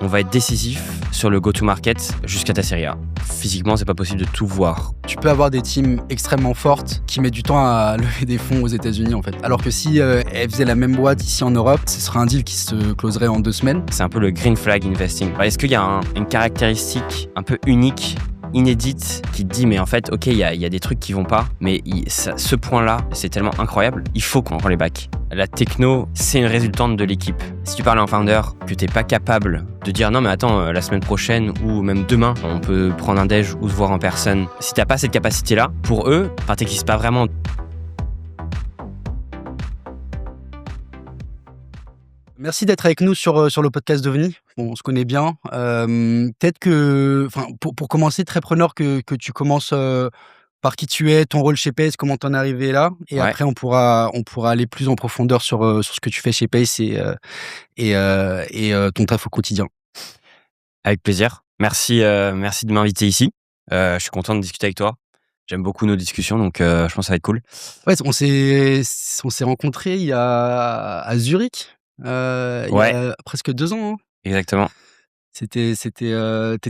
on va être décisif sur le go-to-market jusqu'à ta série A. Physiquement, c'est pas possible de tout voir. Tu peux avoir des teams extrêmement fortes qui mettent du temps à lever des fonds aux États-Unis en fait. Alors que si elles faisaient la même boîte ici en Europe, ce serait un deal qui se closerait en 2 semaines. C'est un peu le green flag investing. Est-ce qu'il y a une caractéristique un peu unique, inédite, qui te dit mais en fait ok il y a des trucs qui vont pas, mais ce point-là c'est tellement incroyable, il faut qu'on les back. La techno c'est une résultante de l'équipe. Si tu parles à un founder que t'es pas capable de dire non mais attends la semaine prochaine ou même demain on peut prendre un déj ou se voir en personne, si t'as pas cette capacité là, pour eux t'existes pas vraiment. Merci d'être avec nous sur le podcast d'OVNI. Bon, on se connaît bien. Peut-être que, pour commencer, très preneur que tu commences par qui tu es, ton rôle chez Pace, comment t'en es arrivé là. Et après, on pourra aller plus en profondeur sur ce que tu fais chez Pace et ton taf au quotidien. Avec plaisir. Merci de m'inviter ici. Je suis content de discuter avec toi. J'aime beaucoup nos discussions, donc je pense que ça va être cool. Ouais, on s'est rencontrés à Zurich. Il y a presque 2 ans. Hein. Exactement. T'étais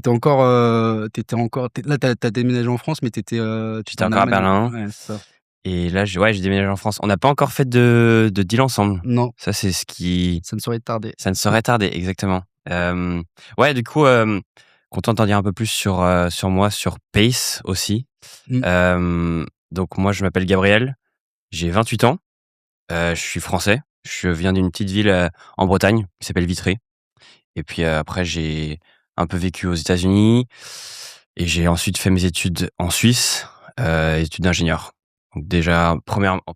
encore là, t'as déménagé en France, mais j'étais encore à Berlin. Ouais, c'est ça. Et là, j'ai déménagé en France. On n'a pas encore fait de deal ensemble. Non. Ça, c'est ce qui... Ça ne saurait tarder. Ça ne saurait tarder, exactement. Du coup, content de t'en dire un peu plus sur moi, sur Pace aussi. Donc moi, je m'appelle Gabriel. J'ai 28 ans. Je suis français. Je viens d'une petite ville en Bretagne qui s'appelle Vitré. Et puis après, j'ai un peu vécu aux États-Unis. Et j'ai ensuite fait mes études en Suisse, études d'ingénieur. Donc déjà,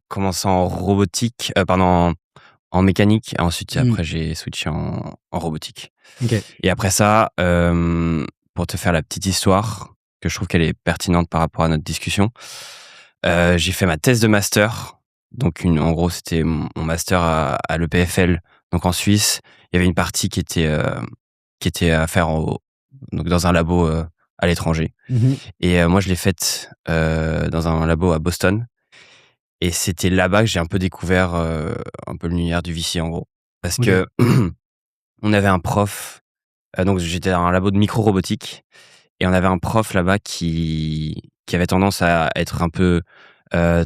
commençant en robotique, en mécanique. Et ensuite, après, j'ai switché en robotique. Okay. Et après ça, pour te faire la petite histoire, que je trouve qu'elle est pertinente par rapport à notre discussion, j'ai fait ma thèse de master. Donc, en gros, c'était mon master à l'EPFL, donc en Suisse. Il y avait une partie qui était à faire donc dans un labo à l'étranger. Et moi, je l'ai faite dans un labo à Boston. Et c'était là-bas que j'ai un peu découvert un peu l'univers du VC, en gros. Parce que on avait un prof, donc j'étais dans un labo de micro-robotique, et on avait un prof là-bas qui avait tendance à être un peu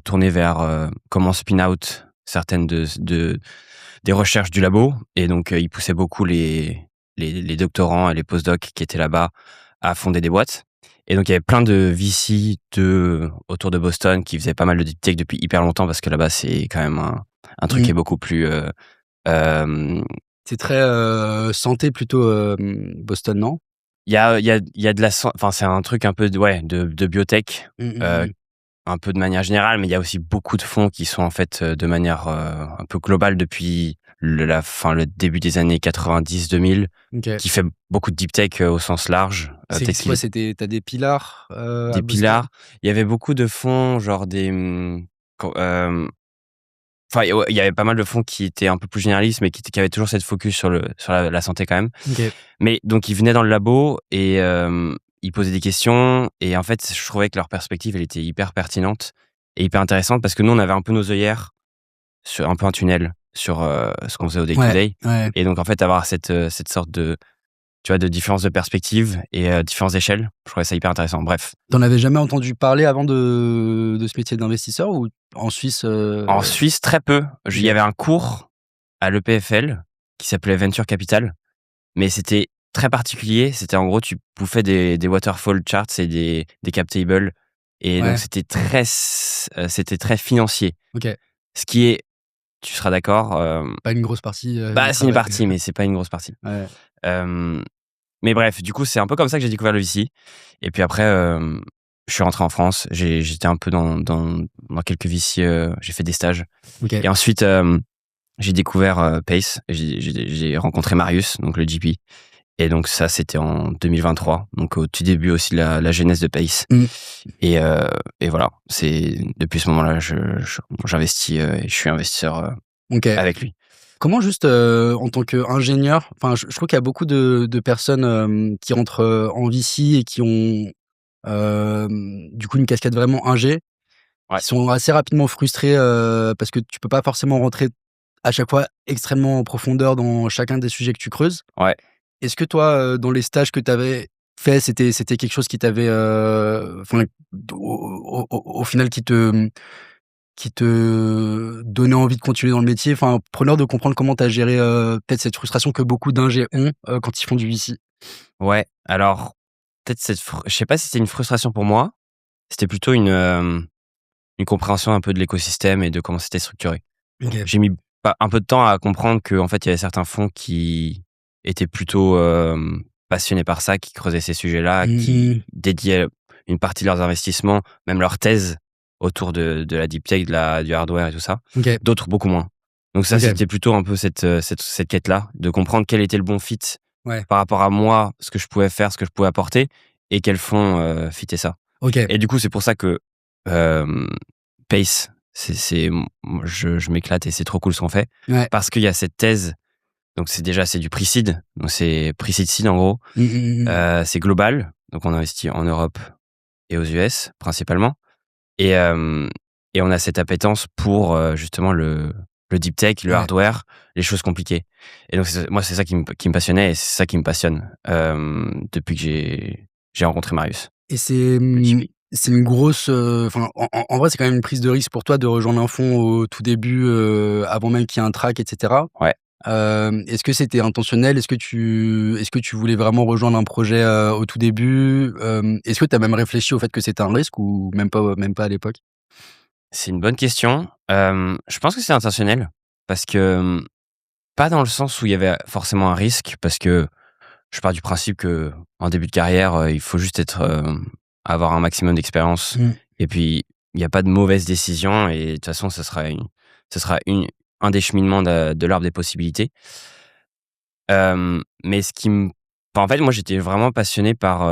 tourné vers comment spin out certaines des recherches du labo. Et donc, il poussait beaucoup les doctorants et les postdocs qui étaient là-bas à fonder des boîtes. Et donc, il y avait plein de VC autour de Boston qui faisaient pas mal de deep tech depuis hyper longtemps, parce que là-bas, c'est quand même un truc qui est beaucoup plus... c'est très santé plutôt, Boston, non? Il y a de la... Enfin, c'est un truc un peu de biotech, un peu de manière générale, mais il y a aussi beaucoup de fonds qui sont en fait de manière un peu globale depuis le début des années 90-2000, qui fait beaucoup de deep tech au sens large. C'est quoi, t'as des pillars des pillars. Il y avait beaucoup de fonds, genre des... il y avait pas mal de fonds qui étaient un peu plus généralistes, mais qui avaient toujours cette focus sur la santé quand même. Mais donc, ils venaient dans le labo et ils posaient des questions. Et en fait, je trouvais que leur perspective, elle était hyper pertinente et hyper intéressante, parce que nous, on avait un peu nos œillères sur un peu un tunnel sur ce qu'on faisait au day-to-day. Et donc, en fait, avoir cette sorte de différence de perspective et différence d'échelle, je trouvais ça hyper intéressant. Bref. T'en avais jamais entendu parler avant de ce métier d'investisseur, ou en Suisse En Suisse, très peu. Il y avait un cours à l'EPFL qui s'appelait Venture Capital, mais c'était très particulier. C'était en gros, tu bouffais des waterfall charts et des cap tables, et donc c'était très financier. Ce qui est, tu seras d'accord, pas une grosse partie. C'est une partie, mais c'est pas une grosse partie. Mais bref, du coup, c'est un peu comme ça que j'ai découvert le VC. Et puis après, je suis rentré en France. J'étais un peu dans quelques VC. J'ai fait des stages. Et ensuite, j'ai découvert Pace. J'ai rencontré Marius, donc le GP. Et donc ça, c'était en 2023. Donc au tout début aussi de la genèse de Pace. Et voilà, c'est depuis ce moment-là, j'investis et je suis investisseur avec lui. Comment juste en tant qu'ingénieur, je trouve qu'il y a beaucoup de personnes qui rentrent en VC et qui ont du coup une casquette vraiment ingé, qui sont assez rapidement frustrés parce que tu peux pas forcément rentrer à chaque fois extrêmement en profondeur dans chacun des sujets que tu creuses. est-ce que toi, dans les stages que tu avais fait, c'était quelque chose qui t'avait, enfin, au final qui te donnait envie de continuer dans le métier? Enfin, preneur de comprendre comment tu as géré, peut-être cette frustration que beaucoup d'ingés ont, quand ils font du VC. Ouais, alors peut-être je sais pas si c'était une frustration pour moi, c'était plutôt une compréhension un peu de l'écosystème et de comment c'était structuré. OK. J'ai mis pas un peu de temps à comprendre qu'en fait, il y avait certains fonds qui étaient plutôt, passionnés par ça, qui creusaient ces sujets-là, qui Mmh. dédiaient une partie de leurs investissements, même leur thèse autour de la deep tech, du hardware et tout ça. OK, D'autres, beaucoup moins. Donc ça, OK. c'était plutôt un peu cette quête-là, de comprendre quel était le bon fit Ouais, par rapport à moi, ce que je pouvais faire, ce que je pouvais apporter et quel fonds, fitait ça. OK. Et du coup, c'est pour ça que, hem, Pace, je m'éclate et c'est trop cool ce qu'on fait. Ouais. Parce qu'il y a cette thèse, donc c'est du pre-seed, donc c'est pre-seed seed en gros. Mmh, mmh, mmh. C'est global, donc on investit en Europe et aux US principalement. Et, et on a cette appétence pour, justement le deep tech, le Ouais. hardware, les choses compliquées. Et donc moi, c'est ça qui me passionnait et c'est ça qui me passionne, depuis que j'ai rencontré Marius Et c'est, Multipi. c'est une grosse, enfin, en vrai, c'est quand même une prise de risque pour toi de rejoindre un fonds au tout début, avant même qu'il y ait un track et cetera. Ouais. Est-ce que c'était intentionnel? Est-ce que tu voulais vraiment rejoindre un projet, au tout début? Est-ce que tu as même réfléchi au fait que c'était un risque ou même pas à l'époque? C'est une bonne question. Je pense que c'est intentionnel parce que, pas dans le sens où il y avait forcément un risque, parce que je pars du principe que en début de carrière, il faut juste avoir un maximum d'expérience Mmh. et puis il y a pas de mauvaise décision et de toute façon, ce sera un décheminement de l'arbre des possibilités. Mais en fait, moi, j'étais vraiment passionné par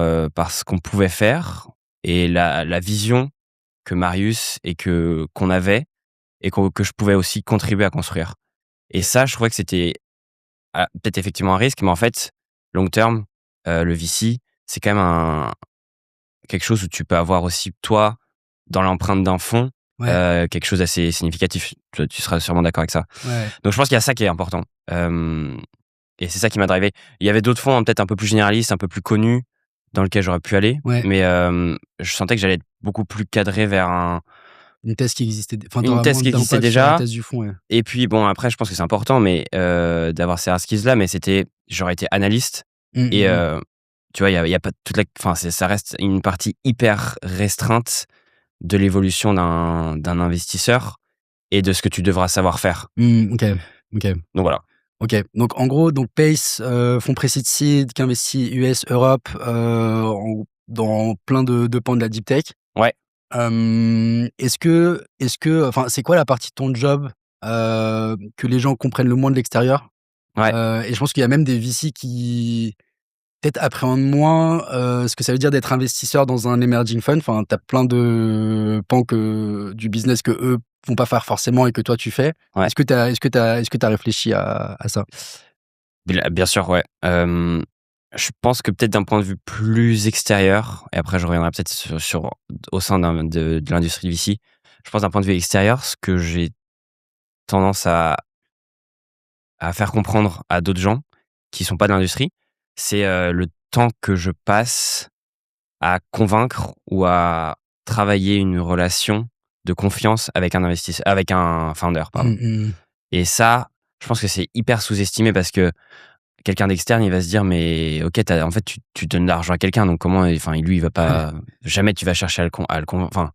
ce qu'on pouvait faire et la vision que Marius et qu'on avait et que je pouvais aussi contribuer à construire. Et OK. ça, je trouvais que c'était, peut-être effectivement un risque, mais en fait, long terme, le VC, c'est quand même quelque chose où tu peux avoir aussi, toi, dans l'empreinte d'un fonds, Ouais, quelque chose d'assez significatif. Tu seras sûrement d'accord avec ça. ouais, Donc je pense qu'il y a ça qui est important. Et c'est ça qui m'a drivé. Il y avait d'autres fonds, hein, peut-être un peu plus généralistes, un peu plus connus, dans lesquels j'aurais pu aller, ouais. mais je sentais que j'allais être beaucoup plus cadré vers Une thèse qui existait dé enfin, tu une auras thèse moins qui existait d'impact sur la déjà. thèse du fond, ouais. Et puis bon, après, je pense que c'est important, mais d'avoir ces hard skills-là, mais j'aurais été analyste Mmh, et mmh mh. tu vois, il y a pas toute la enfin, ça reste une partie hyper restreinte de l'évolution d'un investisseur et de ce que tu devras savoir faire. Mmh, OK, OK. Donc voilà. OK. Donc en gros, donc Pace, fonds précédent seed qui investit US, Europe, dans plein de pans de la deep tech. Ouais, Est-ce que enfin, c'est quoi la partie de ton job, que les gens comprennent le moins de l'extérieur? ouais, Et je pense qu'il y a même des VC qui peut-être appréhendent moins, ce que ça veut dire d'être investisseur dans un emerging fund. Enfin, tu as plein de pans du business que eux vont pas faire forcément et que toi tu fais. ouais. Est-ce que tu as réfléchi à ça? Bien sûr, ouais. Je pense que peut-être d'un point de vue plus extérieur, et après je reviendrai peut-être au sein de l'industrie VC. Je pense d'un point de vue extérieur, ce que j'ai tendance à faire comprendre à d'autres gens qui sont pas de l'industrie, c'est, le temps que je passe à convaincre ou à travailler une relation de confiance avec un investisseur, avec un founder, pardon. Mmh, mmh. Et ça, je pense que c'est hyper sous-estimé parce que quelqu'un d'externe, il va se dire: «Mais OK, en fait, tu donnes de l'argent à quelqu'un, donc comment, enfin, lui, il va Ouais. pas jamais tu vas chercher à le convaincre,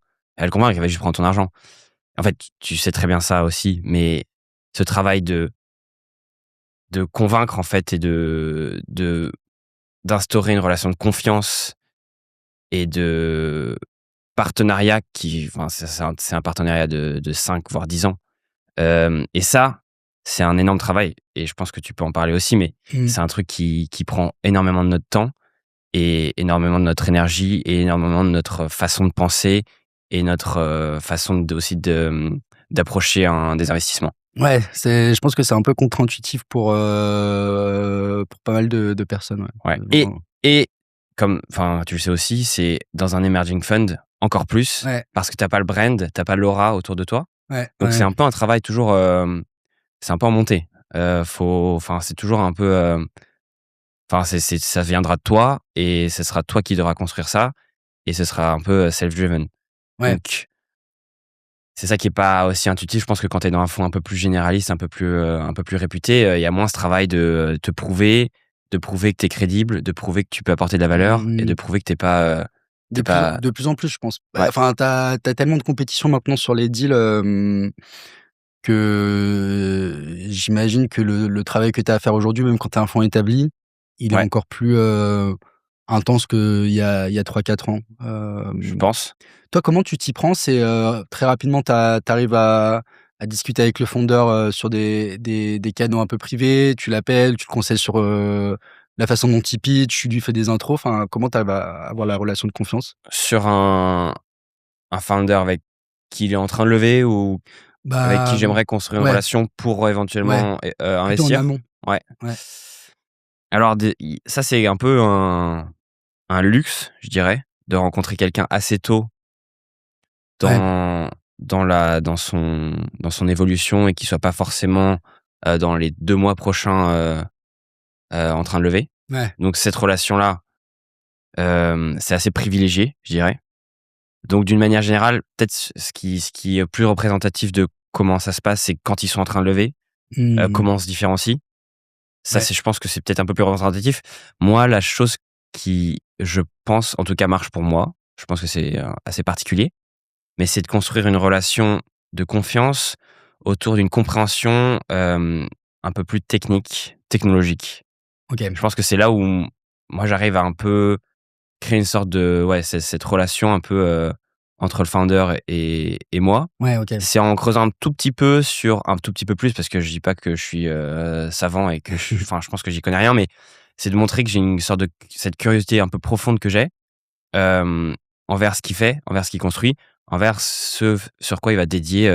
il va juste prendre ton argent». En fait, tu sais très bien ça aussi, mais ce travail de convaincre, en fait, et d'instaurer une relation de confiance et de partenariat enfin, c'est un partenariat de 5 voire 10 ans. Et ça, c'est un énorme travail et je pense que tu peux en parler aussi, mais Mmh. c'est un truc qui prend énormément de notre temps et énormément de notre énergie et énormément de notre façon de penser et notre, façon aussi d'approcher des investissements. Ouais, je pense que c'est un peu contre-intuitif pour pas mal de personnes, ouais. Ouais. Et comme enfin, tu le sais aussi, c'est dans un emerging fund encore plus Ouais, parce que t'as pas le brand, t'as pas l'aura autour de toi. ouais, Donc c'est ouais. un peu un travail toujours, c'est un peu en montée. Enfin, c'est toujours un peu, Enfin, ça viendra de toi et ce sera toi qui devras construire ça et ce sera un peu self-driven. Ouais. Donc, c'est ça qui est pas aussi intuitif. Je pense que quand tu es dans un fonds un peu plus généraliste, un peu plus réputé, il y a moins ce travail de te prouver, de prouver que tu es crédible, de prouver que tu peux apporter de la valeur et Mmh. de prouver que t'es pas, tu pas De plus en plus, je pense. Bah, ouais, enfin, t'as tellement de compétition maintenant sur les deals, que j'imagine que le travail que tu as à faire aujourd'hui, même quand tu es un fonds établi, il est ouais, encore plus, intense qu'il y a 3-4 ans. je pense. Toi, comment tu t'y prends? C'est, très rapidement, tu arrives à discuter avec le fondeur, sur des canaux un peu privés, tu l'appelles, tu le conseilles sur, la façon dont il pitch, tu lui fais des intros, enfin, comment tu arrives à avoir la relation de confiance? Sur un founder avec qui il est en train de lever ou avec qui Bah, j'aimerais construire une ouais, relation pour ouais, éventuellement plutôt en investir? amont, Ouais. ouais. Alors ça, c'est un peu un luxe, je dirais, de rencontrer quelqu'un assez tôt Ouais, dans dans son évolution et qui soit pas forcément, dans les 2 mois prochains, en train de lever. ouais. Donc cette relation-là, c'est assez privilégié, je dirais. Donc d'une manière générale, peut-être ce qui est plus représentatif de comment ça se passe, c'est quand ils sont en train de lever, Mmh. comment on se différencie. Ça, Ouais, c'est je pense que c'est peut-être un peu plus représentatif. Moi, la chose qui, je pense, en tout cas marche pour moi, je pense que c'est, assez particulier, mais c'est de construire une relation de confiance autour d'une compréhension, un peu plus technologique. OK. Je pense que c'est là où moi j'arrive à un peu créer une sorte de ouais, cette relation un peu, entre le founder et moi. Ouais, OK. C'est en creusant un tout petit peu sur un tout petit peu plus parce que je dis pas que je suis, savant et que enfin, je pense que j'y connais rien, mais c'est de montrer que j'ai une sorte de cette curiosité un peu profonde que j'ai, hem, envers ce qu'il fait, envers ce qu'il construit, envers ce sur quoi il va dédier,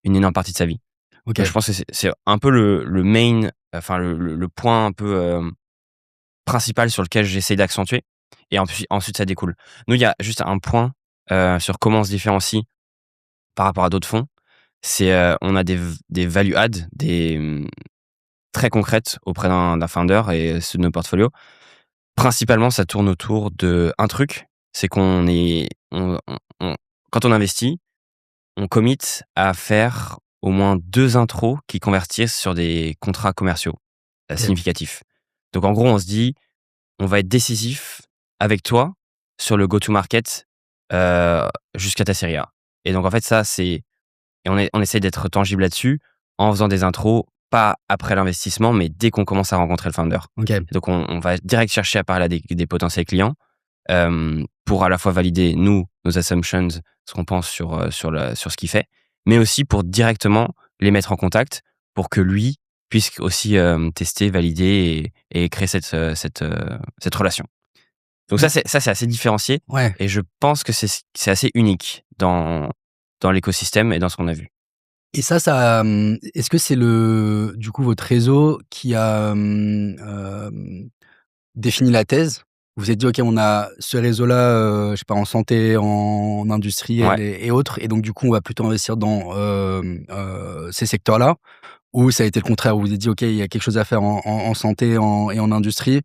une énorme partie de sa vie. Donc je OK. pense que c'est un peu le main, enfin le point un peu, principal sur lequel j'essaie d'accentuer et ensuite ça découle. Nous, il y a juste un point, sur comment on se différencie par rapport à d'autres fonds, c'est, on a des value add, très concrètes auprès d'un founder et ceux de nos portfolios. Principalement, ça tourne autour d'un truc, c'est qu'on est on quand on investit, on commit à faire au moins 2 intros qui convertissent sur des contrats commerciaux, OK. significatifs. Donc en gros, on se dit: «On va être décisif avec toi sur le go to market, jusqu'à ta série A» et donc en fait, ça, c'est et on essaie d'être tangible là-dessus en faisant des intros, pas après l'investissement, mais dès qu'on commence à rencontrer le founder. OK. Donc on va direct chercher à parler à des potentiels clients, pour à la fois valider, nous, nos assumptions, ce qu'on pense sur ce qu'il fait, mais aussi pour directement les mettre en contact pour que lui puisse aussi, tester, valider et créer cette relation. Donc Mmh. ça, c'est assez différencié Ouais. et je pense que c'est assez unique dans l'écosystème et dans ce qu'on a vu. Et ça, est-ce que c'est du coup, votre réseau qui a, défini la thèse? Vous vous êtes dit: «OK, on a ce réseau-là, je sais pas, en santé, en industriel Ouais. et autres et donc du coup, on va plutôt investir dans, ces secteurs-là». Ou ça a été le contraire? Vous vous êtes dit: «OK, il y a quelque chose à faire en santé et en industrie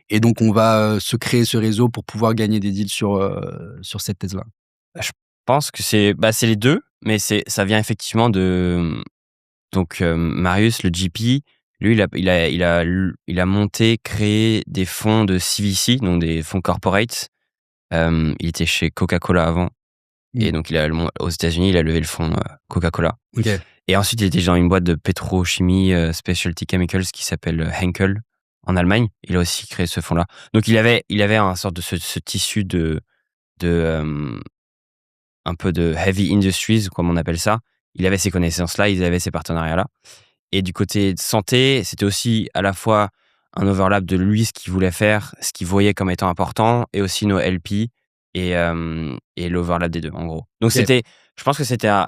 et donc on va, se créer ce réseau pour pouvoir gagner des deals sur cette thèse-là»? Je pense que c'est les 2, mais ça vient effectivement donc Marius, le GP, lui, il a monté, créé des fonds de CVC, donc des fonds corporate. Il était chez Coca-Cola avant et Mmh. donc aux États-Unis, il a levé le fonds, Coca-Cola OK. et ensuite il était dans une boîte de pétrochimie, specialty chemicals qui s'appelle, Henkel en Allemagne. Il a aussi créé ce fonds-là. Donc il avait un sorte de ce tissu de, un peu de heavy industries, comme on appelle ça. Il avait ces connaissances-là, il avait ces partenariats-là. Et du côté de santé, c'était aussi à la fois un overlap de lui, ce qu'il voulait faire, ce qu'il voyait comme étant important, et aussi nos LP et l'overlap des deux, en gros. Donc OK. je pense que ça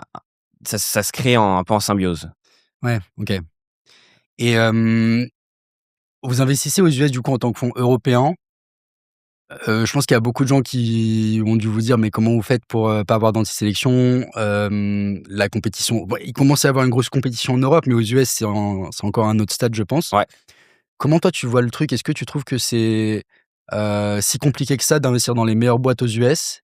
se crée un peu en symbiose. Ouais, OK. Et vous investissez aux US du coup en tant que fonds européen. Je pense qu'il y a beaucoup de gens qui ont dû vous dire: «Mais comment vous faites pour, pas avoir d'anti-sélection?» La compétition, il commence à y avoir une grosse compétition en Europe, mais aux US, c'est encore un autre stade, je pense. Ouais. comment toi tu vois le truc? Est-ce que tu trouves que c'est, si compliqué que ça d'investir dans les meilleures boîtes aux US?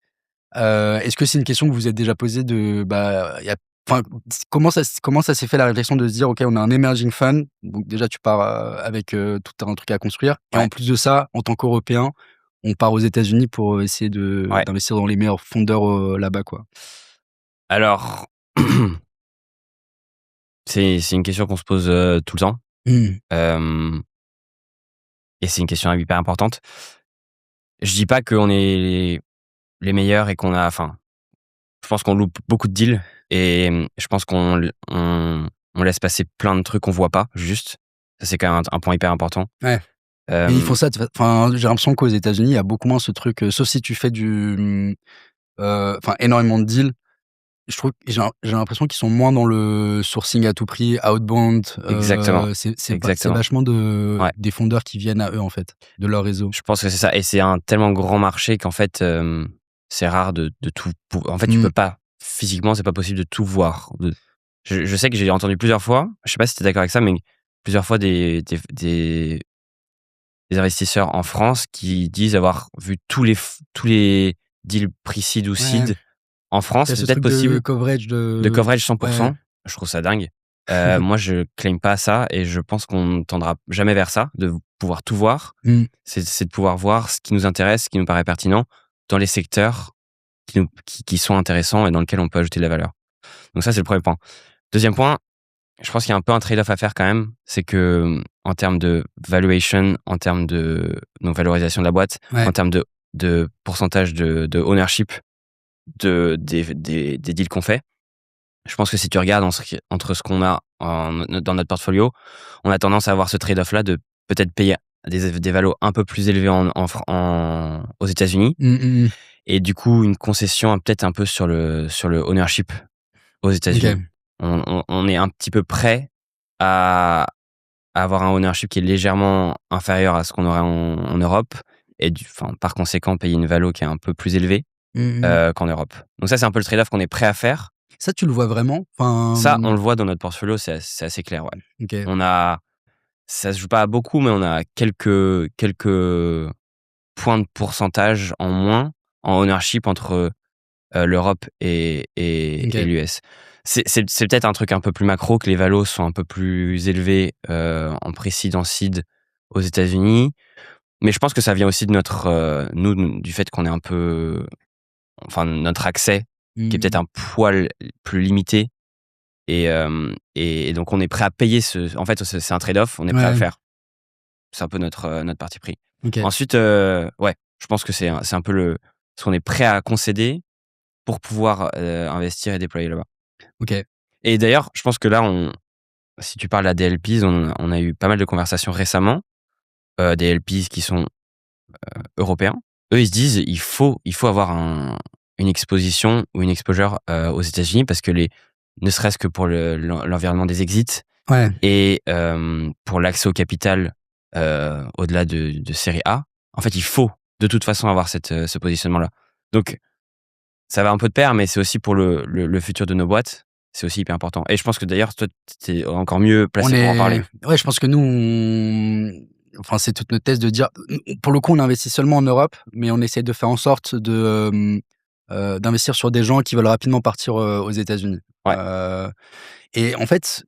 Est-ce que c'est une question que vous vous êtes déjà posée de, bah, y a enfin, comment ça s'est fait la réflexion de se dire: «OK, on a un emerging fund», donc déjà tu pars, avec, tout un truc à construire et en Ouais, plus de ça, en tant qu'Européen, on part aux États-Unis pour, essayer ouais. d'investir dans les meilleurs fondeurs, là-bas, quoi? Alors, c'est une question qu'on se pose, tout le temps, Mmh. hem et c'est une question hyper importante. Je dis pas qu'on est les meilleurs et qu'on a enfin, je pense qu'on loupe beaucoup de deals et je pense on laisse passer plein de trucs qu'on voit pas, juste. Ça, c'est quand même un point hyper important. Ouais. Mais ils Hem, font ça enfin, j'ai l'impression qu'aux États-Unis, il y a beaucoup moins ce truc, sauf si tu fais enfin énormément de deals. Je trouve j'ai l'impression qu'ils sont moins dans le sourcing à tout prix, outbound, exactement, c'est exactement. vachement Ouais, des fondeurs qui viennent à eux, en fait, de leur réseau. je pense que c'est ça et c'est un tellement grand marché qu'en fait, c'est rare de tout pou en fait, tu Mmh. peux pas physiquement, c'est pas possible de tout voir. Je sais que j'ai entendu plusieurs fois, je sais pas si tu es d'accord avec ça, mais plusieurs fois des investisseurs en France qui disent avoir vu tous les deals pre-seed ou Ouais, seed en France. tu C'est ce peut-être truc de possible coverage de de coverage ouais. 100%. Je trouve ça dingue. Moi, je claim pas ça et je pense qu'on ne tendra jamais vers ça, de pouvoir tout voir. Mmh. C'est de pouvoir voir ce qui nous intéresse, ce qui nous paraît pertinent dans les secteurs qui sont intéressants et dans lesquels on peut ajouter de la valeur. Donc ça, c'est le premier point. Deuxième point, je pense qu'il y a un peu un trade-off à faire quand même. C'est que, en termes de valuation, en termes de donc valorisation de la boîte, Ouais. en termes de pourcentage de ownership des deals qu'on fait, je pense que si tu regardes entre ce qu'on a dans notre portfolio, on a tendance à avoir ce trade-off-là de peut-être payer des valos un peu plus élevés aux États-Unis Mmh, mmh mh. et du coup une concession peut-être un peu sur le ownership aux États-Unis. OK. On est un petit peu prêt à avoir un ownership qui est légèrement inférieur à ce qu'on aurait en Europe et enfin, par conséquent, payer une valo qui est un peu plus élevée, Mmh mh. qu'en Europe. Donc ça, c'est un peu le trade-off qu'on est prêt à faire. Ça, tu le vois vraiment? Enfin, Ça, on le voit dans notre portfolio, c'est assez clair, ouais. OK. On a Ça se joue pas à beaucoup, mais on a quelques points de pourcentage en moins en ownership entre, l'Europe et OK. l'US. C'est peut-être un truc un peu plus macro que les valos sont un peu plus élevés, en pre-seed, en seed aux États-Unis. Mais je pense que ça vient aussi de nous, du fait qu'on est un peu enfin, notre accès qui est Mmh peut-être mh. un poil plus limité et donc on est prêt à payer en fait, c'est un trade-off, on est prêt à le Ouais, faire. C'est un peu notre parti pris. OK, Ensuite, ouais, je pense que c'est un peu ce qu'on est prêt à concéder pour pouvoir, investir et déployer là-bas. OK. Et d'ailleurs, je pense que là, si tu parles à des LPs, on a eu pas mal de conversations récemment, des LPs qui sont européens. Eux, ils se disent: «Il faut avoir une exposition ou une exposure, aux États-Unis parce que ne serait-ce que pour l'environnement des exits Ouais, et pour l'accès au capital, au-delà de série A, en fait, il faut de toute façon avoir ce positionnement-là». Donc ça va un peu de pair, mais c'est aussi pour le futur de nos boîtes, c'est aussi hyper important et je pense que d'ailleurs, toi, tu es encore mieux on placé pour en est parler. ouais, je pense que nous, enfin, c'est toute notre thèse de dire pour le coup, on investit seulement en Europe, mais on essaie de faire en sorte d'investir sur des gens qui veulent rapidement partir, aux États-Unis. Ouais, Heu et en fait,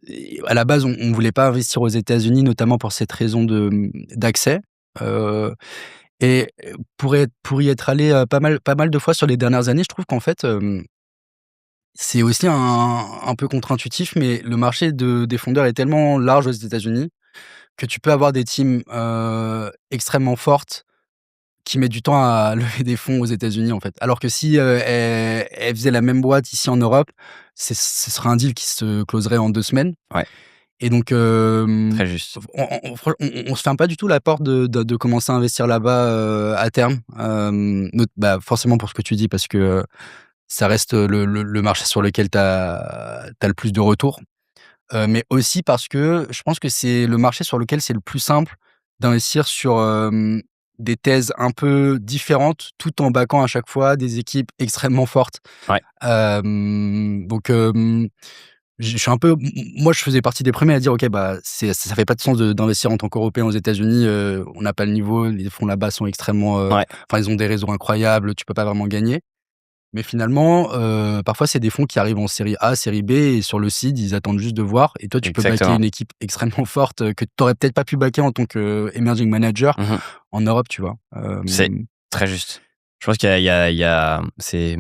à la base, on voulait pas investir aux États-Unis, notamment pour cette raison d'accès, heu et pour y être allé, pas mal de fois sur les dernières années, je trouve qu'en fait, c'est aussi un peu contre-intuitif, mais le marché des fondeurs est tellement large aux États-Unis que tu peux avoir des teams, extrêmement fortes qui mettent du temps à lever des fonds aux États-Unis, en fait. Alors que si, elles faisaient la même boîte ici en Europe, ce serait un deal qui se closerait en 2 semaines ouais, et donc très juste. on se ferme pas du tout la porte de commencer à investir là-bas, à terme. Bah, forcément pour ce que tu dis parce que, ça reste, le marché sur lequel tu as le plus de retours. Mais aussi parce que je pense que c'est le marché sur lequel c'est le plus simple d'investir sur, des thèses un peu différentes, tout en backant à chaque fois des équipes extrêmement fortes. Ouais. Donc, je suis un peu moi, je faisais partie des premiers à dire: «OK, bah, ça fait pas de sens d'investir en tant qu'Européen aux États-Unis, on n'a pas le niveau, les fonds là-bas sont extrêmement, Ouais, enfin, ils ont des réseaux incroyables, tu peux pas vraiment gagner». Mais finalement, parfois, c'est des fonds qui arrivent en série A, série B et sur le seed, ils attendent juste de voir et toi, tu peux backer exactement. une équipe extrêmement forte, que tu aurais peut-être pas pu backer en tant qu'emerging manager Mmh. en Europe, tu vois? C'est très juste. Je pense qu'il y a c'est,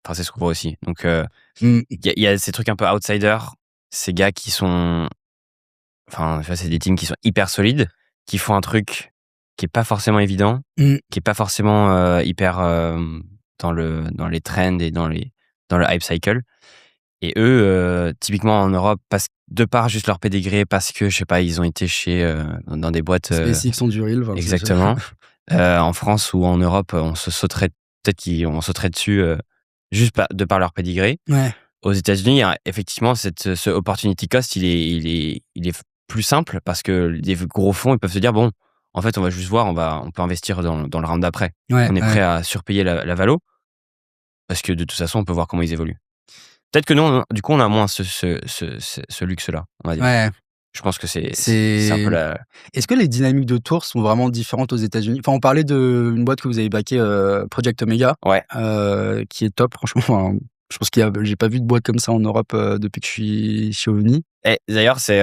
enfin, c'est ce qu'on voit aussi. Donc, mmh, il y a ces trucs un peu outsiders, ces gars qui sont enfin, tu vois, c'est des teams qui sont hyper solides, qui font un truc qui est pas forcément évident, mmh, qui est pas forcément, hyper, dans les trends et dans le hype cycle et eux, typiquement en Europe, parce de par juste leur pédigré, parce que, je sais pas, ils ont été chez, dans des boîtes, SpaceX en du real, enfin, exactement. En France ou en Europe, on se sauterait on sauterait dessus, juste de par leur pédigré. ouais, Aux États-Unis, il y a effectivement ce opportunity cost, il est plus simple parce que les gros fonds, ils peuvent se dire: «Bon, en fait, on va juste voir, on peut investir dans le round d'après. ouais, On est ouais, prêt à surpayer la valo parce que de toute façon, on peut voir comment ils évoluent». Peut-être que nous, du coup, on a moins ce luxe-là, on va dire. ouais. Je pense que c'est un C'est peu la Est-ce que les dynamiques de tour sont vraiment différentes aux États-Unis? Enfin, on parlait d'une boîte que vous avez backée, Project Omega, ouais. qui est top franchement, enfin, je pense qu'il y a j'ai pas vu de boîte comme ça en Europe, depuis que je suis chez OVNI. Et d'ailleurs, c'est,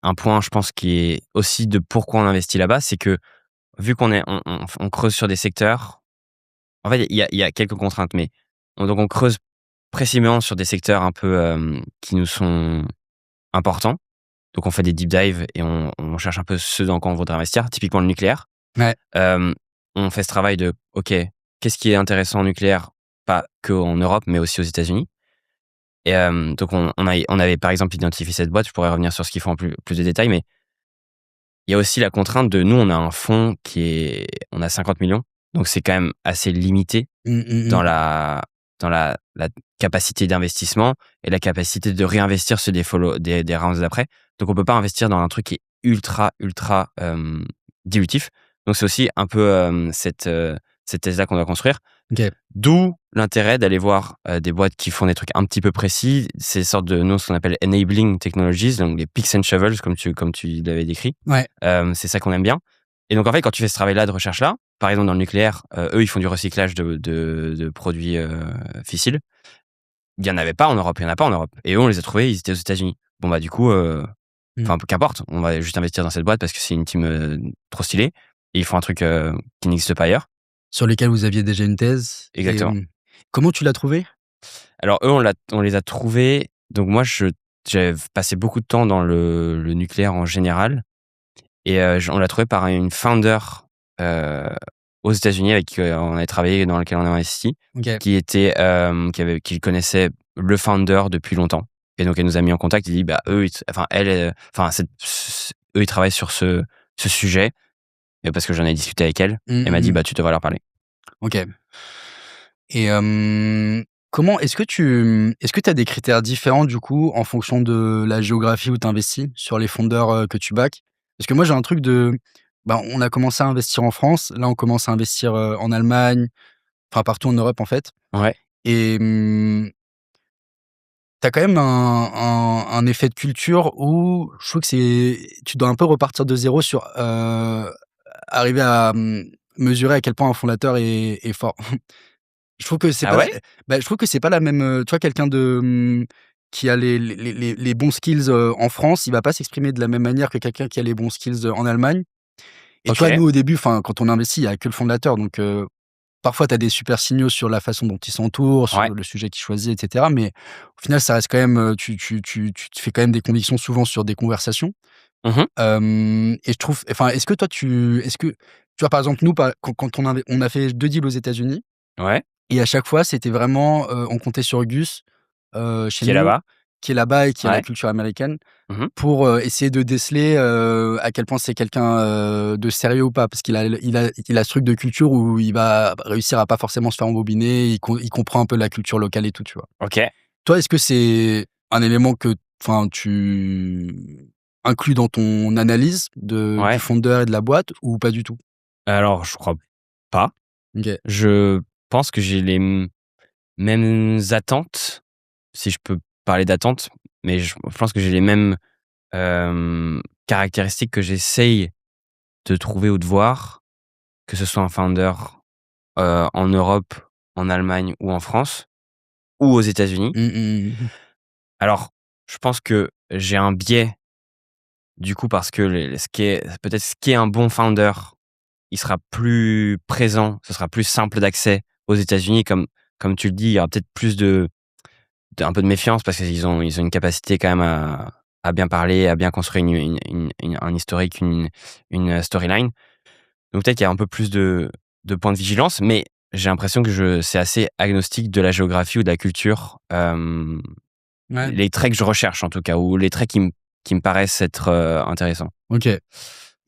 un point, je pense, qui est aussi de pourquoi on investit là-bas, c'est que vu qu'on est on creuse sur des secteurs. En fait, il y a quelques contraintes, mais on creuse précisément sur des secteurs un peu, qui nous sont importants. Donc on fait des deep dives et on cherche un peu ce dans quoi on voudrait investir, typiquement le nucléaire. Ouais, Hem, on fait ce travail de: «OK, qu'est-ce qui est intéressant en nucléaire?» Pas qu'en Europe, mais aussi aux États-Unis et donc on avait par exemple identifié cette boîte. Je pourrais revenir sur ce qu'ils font en plus de détails, mais il y a aussi la contrainte de nous, on a un fonds on a 50 millions, donc c'est quand même assez limité mmh, mmh dans mh. la capacité d'investissement et la capacité de réinvestir sur des rounds d'après. Donc on peut pas investir dans un truc qui est ultra, dilutif. Donc c'est aussi un peu, cette thèse-là qu'on doit construire. OK. D'où l'intérêt d'aller voir, des boîtes qui font des trucs un petit peu précis, ces sortes de nous, ce qu'on appelle enabling technologies, donc les picks and shovels comme tu l'avais décrit. Ouais, C'est ça qu'on aime bien et donc en fait, quand tu fais ce travail-là de recherche-là, par exemple dans le nucléaire, eux, ils font du recyclage de produits, fissiles. Il y en avait pas en Europe, il y en a pas en Europe et eux, on les a trouvés, ils étaient aux États-Unis. Bon, bah, du coup, mmh. enfin, qu'importe, on va juste investir dans cette boîte parce que c'est une team, trop stylée et ils font un truc, qui n'existe pas ailleurs. Sur lesquels vous aviez déjà une thèse et Exactement. comment tu l'as trouvé? Alors eux, on les a trouvés, donc moi, j'avais passé beaucoup de temps dans le nucléaire en général et on l'a trouvé par une founder, heu, aux États-Unis avec qui, on avait travaillé, dans lequel on a investi, OK. qui connaissait le founder depuis longtemps et donc elle nous a mis en contact. Il dit: «Bah, eux, enfin elle, enfin eux, ils travaillent sur ce sujet» et parce que j'en ai discuté avec elle. Mmh, Elle m'a mmh dit: mh. «Bah, tu devrais leur parler». OK et comment est-ce que tu as des critères différents du coup en fonction de la géographie où tu investis sur les fondeurs, que tu backes? Parce que moi j'ai un truc de bah, on a commencé à investir en France, là on commence à investir, en Allemagne, enfin partout en Europe en fait Ouais. et tu as quand même un effet de culture où je trouve que tu dois un peu repartir de zéro sur, arriver à, mesurer à quel point un fondateur est fort. Je trouve que c'est Ah pas la ouais? bah, je trouve que c'est pas la même, tu vois quelqu'un qui a les bons skills, en France, il va pas s'exprimer de la même manière que quelqu'un qui a les bons skills, en Allemagne et tu vois, OK. nous au début, enfin quand on investit, il y a que le fondateur donc parfois tu as des super signaux sur la façon dont il s'entoure, sur Ouais. le sujet qu'il choisit et cetera mais au final ça reste quand même, tu te fais quand même des convictions souvent sur des conversations. Mmh. Et je trouve enfin, est-ce que tu vois, par exemple, nous, quand on a fait 2 deals aux États-Unis Ouais. et à chaque fois, c'était vraiment, on comptait sur Gus, chez Qui est nous, là-bas? qui est là-bas et qui a la Ouais. culture américaine Mmh. pour, essayer de déceler, à quel point c'est quelqu'un, de sérieux ou pas. Parce qu'il a ce truc de culture où il va réussir à pas forcément se faire embobiner, il comprend un peu la culture locale et tout, tu vois? OK. Toi, est-ce que c'est un élément que enfin, tu inclus dans ton analyse du Ouais. fondeur et de la boîte ou pas du tout? Alors je crois pas. OK. Je pense que j'ai les mêmes attentes, si je peux parler d'attente, mais je pense que j'ai les mêmes caractéristiques que j'essaye de trouver ou de voir, que ce soit un founder en Europe, en Allemagne ou en France ou aux États-Unis. Mmh, mmh, mmh. Alors, je pense que j'ai un biais du coup parce que ce qui est un bon founder, il sera plus présent, ce sera plus simple d'accès aux États-Unis comme tu le dis, il y aura peut-être plus un peu de méfiance parce qu'ils ont une capacité quand même à bien parler, à bien construire un historique, une storyline. Donc peut-être qu'il y a un peu plus de points de vigilance, mais j'ai l'impression que c'est assez agnostique de la géographie ou de la culture. Ouais, Les traits que je recherche en tout cas, ou les traits qui me paraissent être intéressants. OK.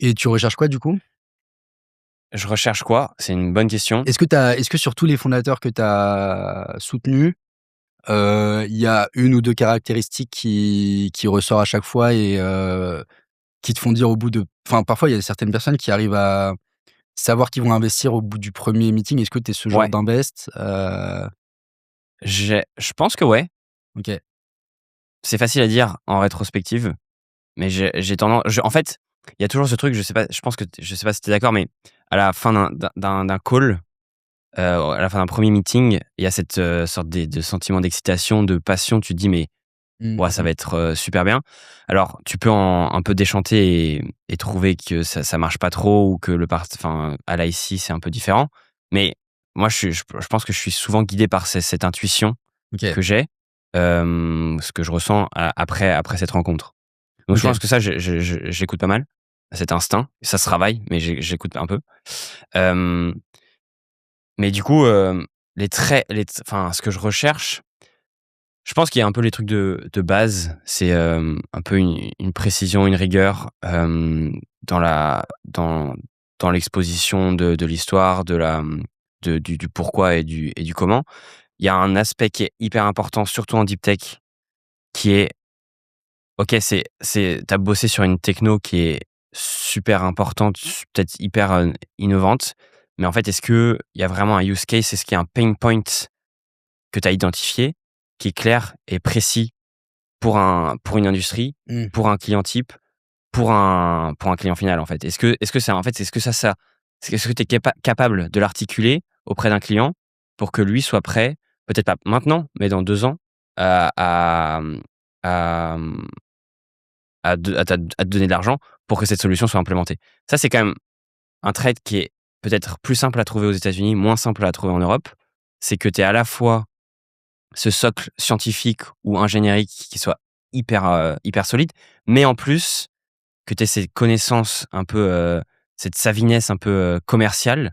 Et tu recherches quoi du coup? Je recherche quoi? C'est une bonne question. Est-ce que sur tous les fondateurs que tu as soutenus, il y a une ou 2 caractéristiques qui ressort à chaque fois et qui te font dire au bout de enfin, parfois, il y a certaines personnes qui arrivent à savoir qu'ils vont investir au bout du premier meeting. Est-ce que tu es ce genre Ouais, d'invest? je pense que ouais. OK. C'est facile à dire en rétrospective, mais j'ai tendance. En fait, il y a toujours ce truc, je sais pas, je pense que je sais pas si tu es d'accord, mais à la fin d'un call, à la fin d'un premier meeting, il y a cette sorte de sentiment d'excitation, de passion. Tu te dis, mais Mmh, ouais, mmh ça mh. va être super bien. Alors, tu peux un peu déchanter et trouver que ça marche pas trop ou que enfin, à l'IC, c'est un peu différent. Mais moi, je pense que je suis souvent guidé par cette intuition OK, que j'ai, ce que je ressens après cette rencontre. Donc, je OK. pense que ça, j'écoute pas mal, cet instinct. Ça se travaille, mais j'écoute un peu. Hem, mais du coup, enfin, ce que je recherche, je pense qu'il y a un peu les trucs de base. C'est, un peu une précision, une rigueur, dans l'exposition de l'histoire, du pourquoi et du comment. Il y a un aspect qui est hyper important, surtout en deep tech, qui est OK, tu as bossé sur une techno qui est super importante, peut-être hyper, innovante, mais en fait, est-ce qu'il y a vraiment un use case? Est-ce qu'il y a un pain point que tu as identifié, qui est clair et précis pour une industrie, Mmh. pour un client type, pour un client final, en fait? Est-ce que ça, en fait, est-ce que tu es capable de l'articuler auprès d'un client pour que lui soit prêt, peut-être pas maintenant, mais dans 2 ans, à à, mmh, à, mmh, à te donner de l'argent pour que cette solution soit implémentée? Ça, c'est quand même un trait qui est peut-être plus simple à trouver aux États-Unis, moins simple à trouver en Europe. C'est que tu es à la fois ce socle scientifique ou ingénierique qui soit hyper solide, mais en plus que tu aies ces connaissances un peu, cette savinesse un peu, commerciale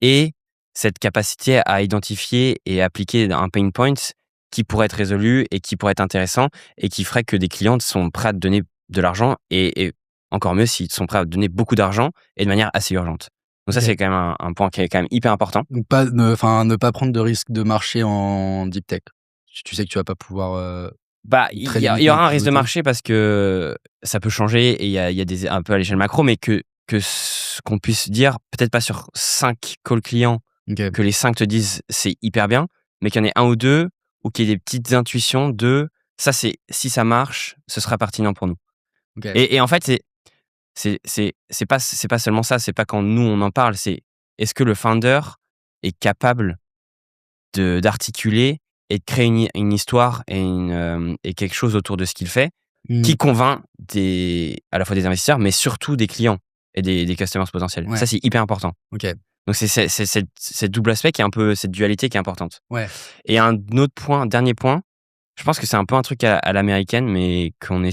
et cette capacité à identifier et appliquer un pain point qui pourrait être résolu et qui pourrait être intéressant et qui ferait que des clients sont prêts à te donner de l'argent et encore mieux s'ils sont prêts à te donner beaucoup d'argent et de manière assez urgente. Donc ça, OK. c'est quand même un point qui est quand même hyper important. Donc ne pas prendre de risque de marché en deep tech. Si tu sais que tu vas pas pouvoir, Bah, ou il très y a il y limité en aura un risque de communauté. marché parce que ça peut changer et il y a des un peu à l'échelle macro, mais qu'on puisse dire, peut-être pas sur 5 calls clients, OK, que les 5 te disent: «C'est hyper bien», mais qu'il y en ait un ou 2 ou qu'il y ait des petites intuitions de: «Ça, si ça marche, ce sera pertinent pour nous». OK. Et en fait, c'est pas seulement ça, c'est pas quand nous on en parle, c'est est-ce que le founder est capable d'articuler et de créer une histoire et quelque chose autour de ce qu'il fait, Mmh. qui convainc à la fois des investisseurs, mais surtout des clients et des customers potentiels. Ouais, Ça, c'est hyper important. OK. Donc c'est cette double aspect qui est un peu cette dualité qui est importante. Ouais. Et un autre point, dernier point, je pense que c'est un peu un truc à l'américaine, mais qu'on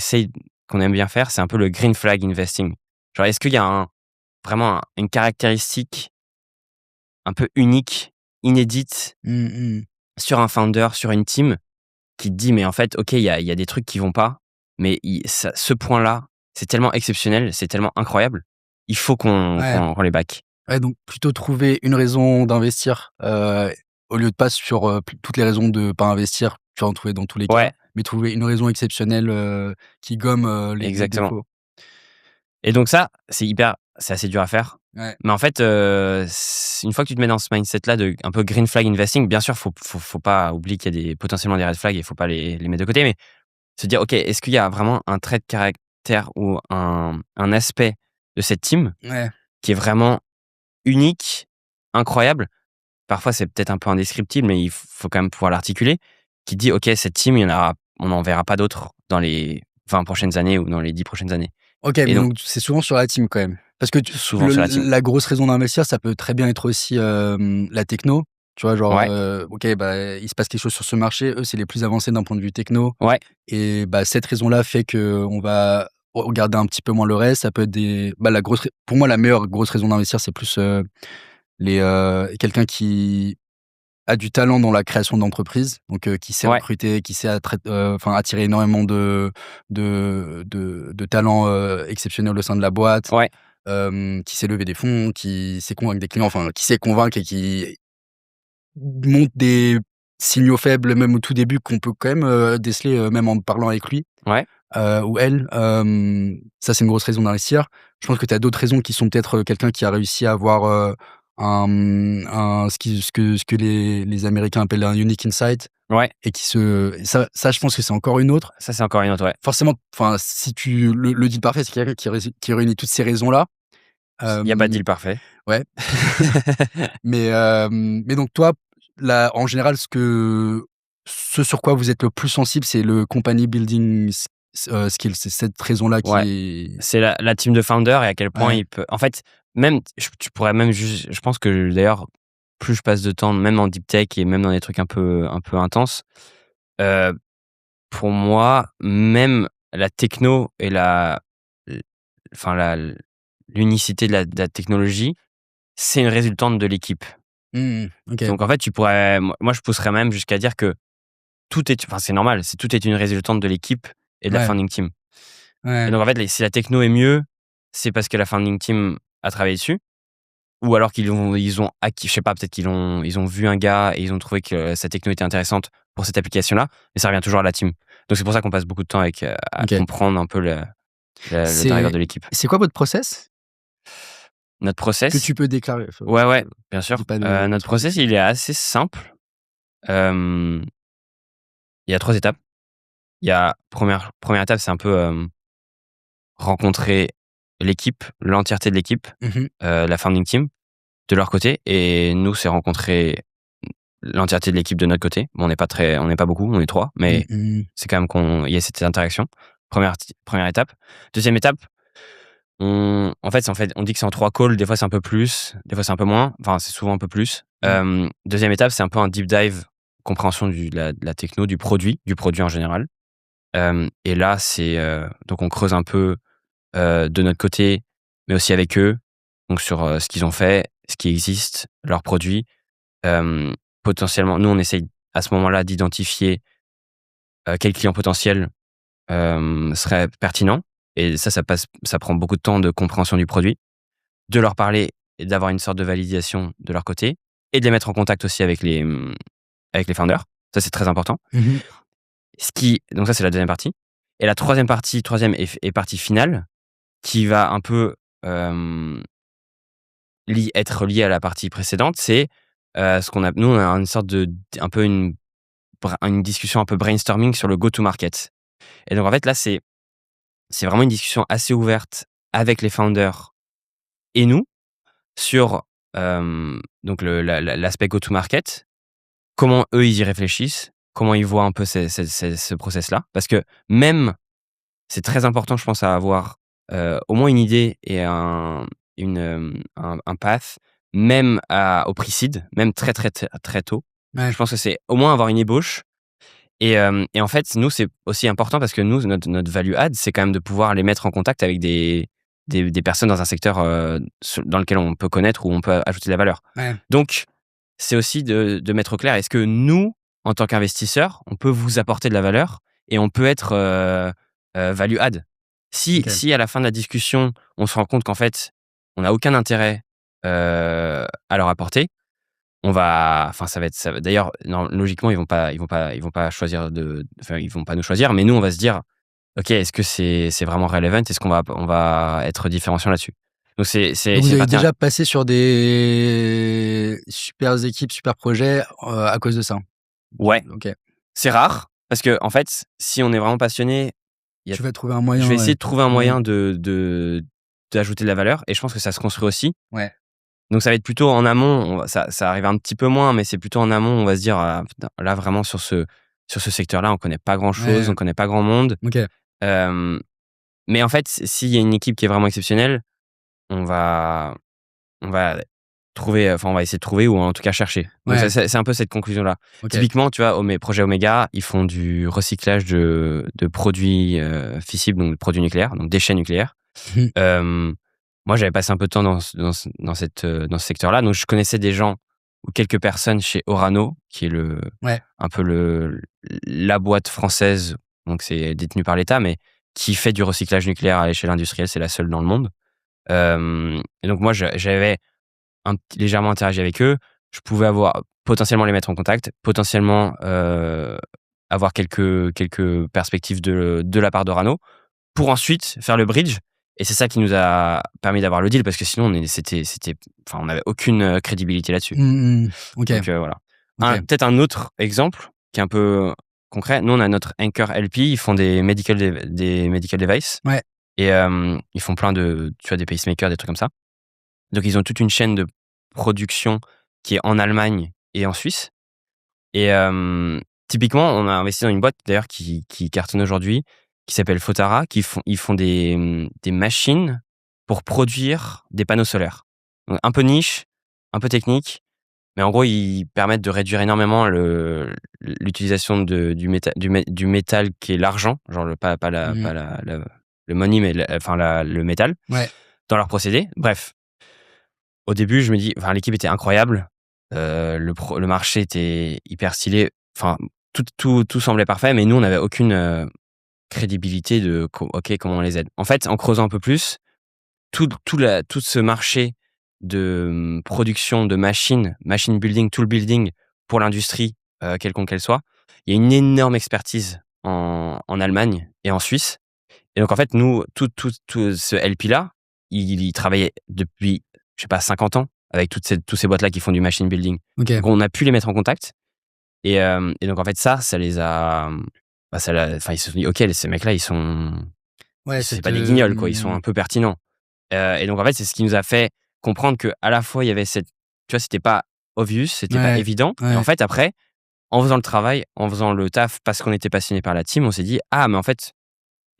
aime bien faire, c'est un peu le green flag investing. Genre, est-ce qu'il y a vraiment une caractéristique un peu unique, inédite Mmh mh. sur un founder, sur une team, qui te dit: «Mais en fait, OK, il y a des trucs qui vont pas, mais ce point-là, c'est tellement exceptionnel, c'est tellement incroyable, il faut qu'on Ouais. qu'on qu'on les back». Ouais, donc plutôt trouver une raison d'investir, au lieu de pas sur, toutes les raisons de pas investir, tu vas en trouver dans tous les cas, Ouais, mais trouver une raison exceptionnelle, qui gomme, les exactement. défauts. Et donc ça, c'est assez dur à faire Ouais. Mais en fait, une fois que tu te mets dans ce mindset-là de un peu green flag investing, bien sûr, faut pas oublier qu'il y a potentiellement des red flags et il faut pas les mettre de côté, mais se dire: «OK, est-ce qu'il y a vraiment un trait de caractère ou un aspect de cette team Ouais. qui est vraiment unique, incroyable?» Parfois, c'est peut-être un peu indescriptible, mais il faut quand même pouvoir l'articuler, qui dit: «OK, cette team, on n'en verra pas d'autres dans les 20 prochaines années ou dans les 10 prochaines années». OK, Et mais donc donc c'est souvent sur la team quand même? Parce que souvent sur la team. la grosse raison d'investir, ça peut très bien être aussi, la techno. Tu vois? Genre, Ouais, OK, bah, il se passe quelque chose sur ce marché, eux, c'est les plus avancés d'un point de vue techno ouais, et bah, cette raison-là fait qu'on va regarder un petit peu moins le reste. Ça peut être la grosse rai pour moi, la meilleure grosse raison d'investir, c'est plus, quelqu'un qui a du talent dans la création d'entreprise, donc qui sait ouais, recruter, qui sait enfin attirer énormément de talents, exceptionnels au sein de la boîte, ouais, qui sait lever des fonds, qui sait convaincre des clients, enfin qui sait convaincre et qui montre des signaux faibles même au tout début qu'on peut quand même, déceler, même en parlant avec lui, ouais. ou elle. Ça, c'est une grosse raison d'investir. Je pense que tu as d'autres raisons qui sont peut-être, quelqu'un qui a réussi à avoir, ce que les Américains appellent un unique insight Ouais, et ça, je pense que c'est encore une autre. ça, c'est encore une autre, ouais. Forcément, enfin, si tu le deal parfait, c'est quelqu'un qui réunit toutes ces raisons-là. Il y a pas de Hem, deal parfait. ouais, mais donc toi, là, en général, ce sur quoi vous êtes le plus sensible, c'est le company building skill. C'est cette raison-là qui Ouais, est c'est la team de founder et à quel point ouais. il peut en fait, même tu pourrais même juste je pense que d'ailleurs, plus je passe de temps, même en deep tech et même dans des trucs un peu intenses, heu, pour moi, même la techno et l enfin l'unicité de la technologie, c'est une résultante de l'équipe. Mmh mh. OK. Donc en fait, tu pourrais moi je pousserais même jusqu'à dire que c'est normal, tout est une résultante de l'équipe et de la Ouais, founding team. Et ouais. donc en fait, si la techno est mieux, c'est parce que la founding team a travaillé dessus ou alors ils ont acquis, je sais pas, peut-être ils ont vu un gars et ils ont trouvé que sa techno était intéressante pour cette application-là, mais ça revient toujours à la team. Donc c'est pour ça qu'on passe beaucoup de temps à OK. comprendre un peu le driver C'est de l'équipe. c'est quoi votre process? Notre Que process tu peux déclarer, ouais, ouais, bien dis sûr. pas de Notre secret. process, il est assez simple. Hem, il y a 3 étapes. Il y a première étape, c'est un peu, rencontrer l'équipe, l'entièreté de l'équipe, Mmh mh. la founding team de leur côté et nous, c'est rencontrer l'entièreté de l'équipe de notre côté. Bon, on n'est pas beaucoup, on est 3, Mmh mais mh. c'est quand même qu'il y ait cette interaction. Première étape. Deuxième étape, on dit que c'est en 3 calls, des fois c'est un peu plus, des fois c'est un peu moins, enfin c'est souvent un peu plus. Mmh. Deuxième étape, c'est un peu un deep dive, compréhension de la techno, du produit en général. Et là, donc on creuse un peu, de notre côté, mais aussi avec eux, donc sur, ce qu'ils ont fait, ce qui existe, leurs produits. Hem, Potentiellement, nous, on essaye à ce moment-là d'identifier, quel client potentiel, serait pertinent et ça prend beaucoup de temps de compréhension du produit, de leur parler et d'avoir une sorte de validation de leur côté et de les mettre en contact aussi avec les founders. Ça, c'est très important. Mmh mh. Donc ça, c'est la deuxième partie et la troisième partie, troisième et partie finale qui va un peu, hem, être liée à la partie précédente, c'est, ce qu'on a nous, on a une sorte un peu une discussion un peu brainstorming sur le go to market et donc en fait, là, c'est vraiment une discussion assez ouverte avec les founders et nous sur, donc l'aspect go to market, comment eux, ils y réfléchissent, comment ils voient un peu ce process-là. Parce que même c'est très important, je pense, à avoir, au moins une idée et un path, même au pre-seed, même très, très, très tôt. Ouais. Je pense que c'est au moins avoir une ébauche et en fait, nous, c'est aussi important parce que nous, notre value add, c'est quand même de pouvoir les mettre en contact avec des personnes dans un secteur, dans lequel on peut connaître ou on peut ajouter de la valeur. Ouais. Donc, c'est aussi de mettre au clair, est-ce que nous, en tant qu'investisseurs, on peut vous apporter de la valeur et on peut être, value add? OK. Si à la fin de la discussion, on se rend compte qu'en fait, on n'a aucun intérêt, à leur apporter, enfin ça va d'ailleurs, non, logiquement, ils vont pas choisir enfin, ils vont pas nous choisir, mais nous, on va se dire: «OK, est-ce que c'est vraiment relevant? Est-ce qu'on va être différenciant là-dessus?» Donc Donc c'est vous une avez partie. déjà passé sur des super équipes, super projets, à cause de ça? Ouais, OK. c'est rare parce que en fait, si on est vraiment passionné, il y a Tu vas trouver un je moyen, vais ouais. essayer de trouver un Ouais, moyen d'ajouter de la valeur et je pense que ça se construit aussi. ouais. Donc ça va être plutôt en amont, ça arrive un petit peu moins, mais c'est plutôt en amont, on va se dire: «Ah putain, là vraiment sur ce secteur-là, on connaît pas grand chose, Ouais, on connaît pas grand monde». OK. Hem, mais en fait, s'il y a une équipe qui est vraiment exceptionnelle, on va on va trouver, enfin on va essayer de trouver ou en tout cas chercher. Donc Ouais, c'est un peu cette conclusion-là. OK. Typiquement, tu vois, projet Omega, ils font du recyclage de produits, fissibles, donc de produits nucléaires, donc déchets nucléaires. Mmh. Hem, Moi, j'avais passé un peu de temps dans ce secteur-là, donc je connaissais des gens ou quelques personnes chez Orano, qui est Ouais. un peu la boîte française, donc c'est détenu par l'État, mais qui fait du recyclage nucléaire à l'échelle industrielle, c'est la seule dans le monde. Et donc moi, j'avais légèrement interagi avec eux. Je pouvais potentiellement les mettre en contact, potentiellement, avoir quelques perspectives de la part d'Orano pour ensuite faire le bridge et c'est ça qui nous a permis d'avoir le deal parce que sinon on n'avait aucune, crédibilité là-dessus. Mmh mh. OK, Donc voilà. OK. Peut-être un autre exemple qui est un peu concret. Nous, on a notre Anchor LP, ils font des medical devices Ouais. et ils font plein tu vois, des pacemakers, des trucs comme ça. Donc ils ont toute une chaîne de production qui est en Allemagne et en Suisse et typiquement, on a investi dans une boîte d'ailleurs qui cartonne aujourd'hui, qui s'appelle Fotara, ils font des machines pour produire des panneaux solaires. Donc un peu niche, un peu technique, mais en gros, ils permettent de réduire énormément l'utilisation du métal qui est l'argent, genre Mmh mh. le money, mais le métal, Ouais. dans leur procédé. Bref, au début, je me dis enfin, l'équipe était incroyable, le marché était hyper stylé, enfin, tout semblait parfait, mais nous, on n'avait aucune, crédibilité de OK, comment on les aide? En fait, en creusant un peu plus, tout ce marché de, production de machine building, tool building pour l'industrie, quelconque qu'elle soit, il y a une énorme expertise en Allemagne et en Suisse et donc en fait, nous, tout ce LP-là, il travaillait depuis, je sais pas, 50 ans avec tous ces boîtes-là qui font du machine building. OK. Donc on a pu les mettre en contact et donc en fait ça les a, ça l'a enfin ils se sont dit: «OK, ces mecs-là, Ouais, c'est cette, pas des guignols quoi, ils sont un peu pertinents». Et donc en fait, c'est ce qui nous a fait comprendre qu'à la fois il y avait tu vois, c'était pas obvious, c'était pas ouais, évident et en ouais, fait après, en faisant le travail, en faisant le taf parce qu'on était passionné par la team, on s'est dit: «Ah mais en fait,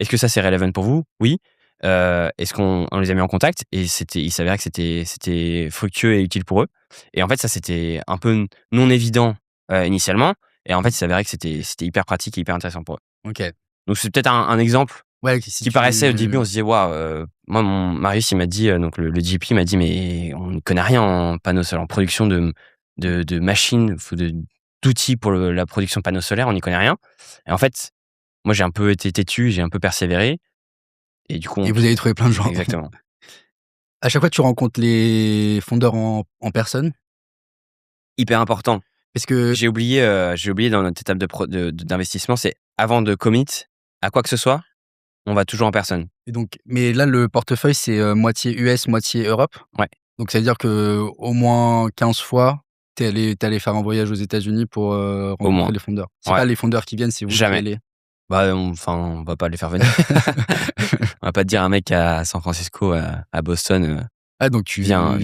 est-ce que ça c'est relevant pour vous? Oui». Est-ce on les a mis en contact et il s'avérait que c'était fructueux et utile pour eux et en fait ça c'était un peu non évident, initialement et en fait il s'avérait que c'était hyper pratique et hyper intéressant pour eux. OK. Donc c'est peut-être un exemple Ouais, si qui paraissait au début, on tu se disait: «Waouh», moi mon Marius il m'a dit, donc le GP m'a dit: «Mais on ne connaît rien en panneaux solaires, en production de machines, d'outils pour la production de panneaux solaires, on n'y connaît rien» et en fait, moi j'ai un peu été têtu, j'ai un peu persévéré et du coup et vous avez trouvé plein de gens. exactement. À chaque fois, tu rencontres les fondeurs en personne? Hyper important. Parce que J'ai oublié dans notre étape d'investissement, c'est avant de commit à quoi que ce soit, on va toujours en personne. et donc mais là, le portefeuille, c'est, moitié US, moitié Europe? Ouais, Donc ça veut dire qu'au moins 15 fois, tu es allé faire un voyage aux États-Unis pour, au moins. rencontrer les fondeurs? C'est Ouais, pas les fondeurs qui viennent, c'est vous qui jamais. allez? Bah, on va pas les faire venir. On va pas te dire un mec à San Francisco, à Boston, Ah donc viens,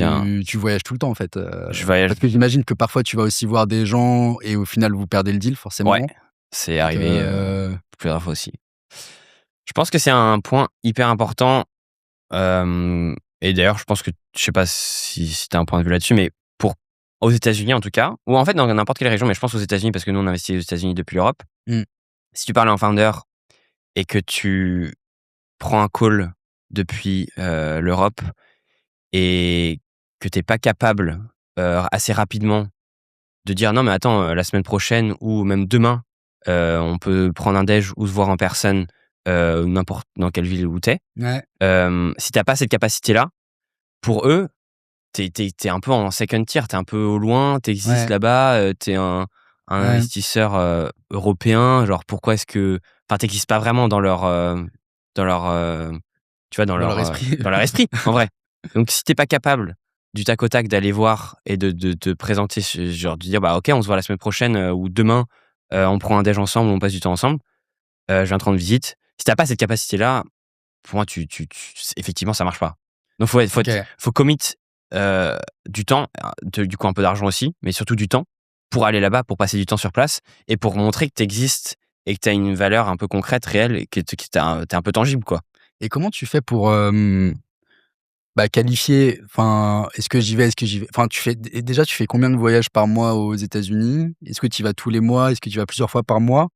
tu voyages tout le temps en fait, je voyage. parce que j'imagine que parfois tu vas aussi voir des gens et au final vous perdez le deal Ouais, forcément. c'est Donc arrivé, plusieurs fois aussi. Je pense que c'est un point hyper important, et d'ailleurs, je pense que je sais pas si tu as un point de vue là-dessus, mais aux États-Unis en tout cas, ou en fait dans n'importe quelle région, mais je pense aux États-Unis parce que nous on investit aux États-Unis depuis l'Europe. mmh, Si tu parles à un founder et que tu prends un call depuis, l'Europe et que tu es pas capable, assez rapidement de dire: «Non mais attends, la semaine prochaine ou même demain, on peut prendre un déj ou se voir en personne, n'importe dans quelle ville où tu es». ouais, Si tu as pas cette capacité-là, pour eux, tu es un peu en second tier, tu es un peu au loin, tu existes ouais, là-bas, tu es un ouais, investisseur, européen, genre pourquoi est-ce que enfin tu existes pas vraiment dans leur, tu vois dans leur esprit. dans leur esprit, en vrai. Donc, si t'es pas capable du tac au tac d'aller voir et de te présenter, genre de dire bah ok, on se voit la semaine prochaine ou demain, on prend un déj ensemble, on passe du temps ensemble, je viens te rendre visite. Si t'as pas cette capacité-là, pour moi, effectivement, ça marche pas. Donc, OK. faut commit du temps, du coup un peu d'argent aussi, mais surtout du temps pour aller là-bas, pour passer du temps sur place et pour montrer que tu existes et que tu as une valeur un peu concrète, réelle et que tu es un peu tangible, quoi. Et comment tu fais pour, bah, qualifier enfin, est-ce que j'y vais, est-ce que j'y vais enfin, déjà, tu fais combien de voyages par mois aux États-Unis? Est-ce que tu y vas tous les mois? Est-ce que tu y vas plusieurs fois par mois?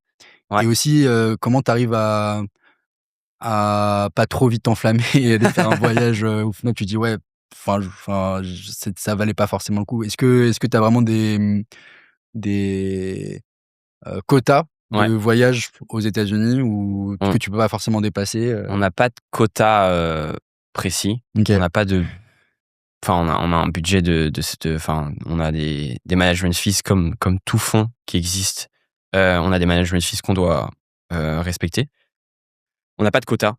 Ouais. Et aussi, comment tu arrives à pas trop vite t'enflammer et aller faire un voyage, au final tu dis: «Ouais, ça valait pas forcément le coup». Est-ce que tu as vraiment des, quotas de Ouais. voyage aux États-Unis ou On que tu peux pas forcément dépasser, on n'a pas de quota, précis. On OK. n'a pas de enfin, on a un budget de cette, enfin, on a des management fees comme tout fonds qui existe. On a des management fees qu'on doit, respecter. On n'a pas de quota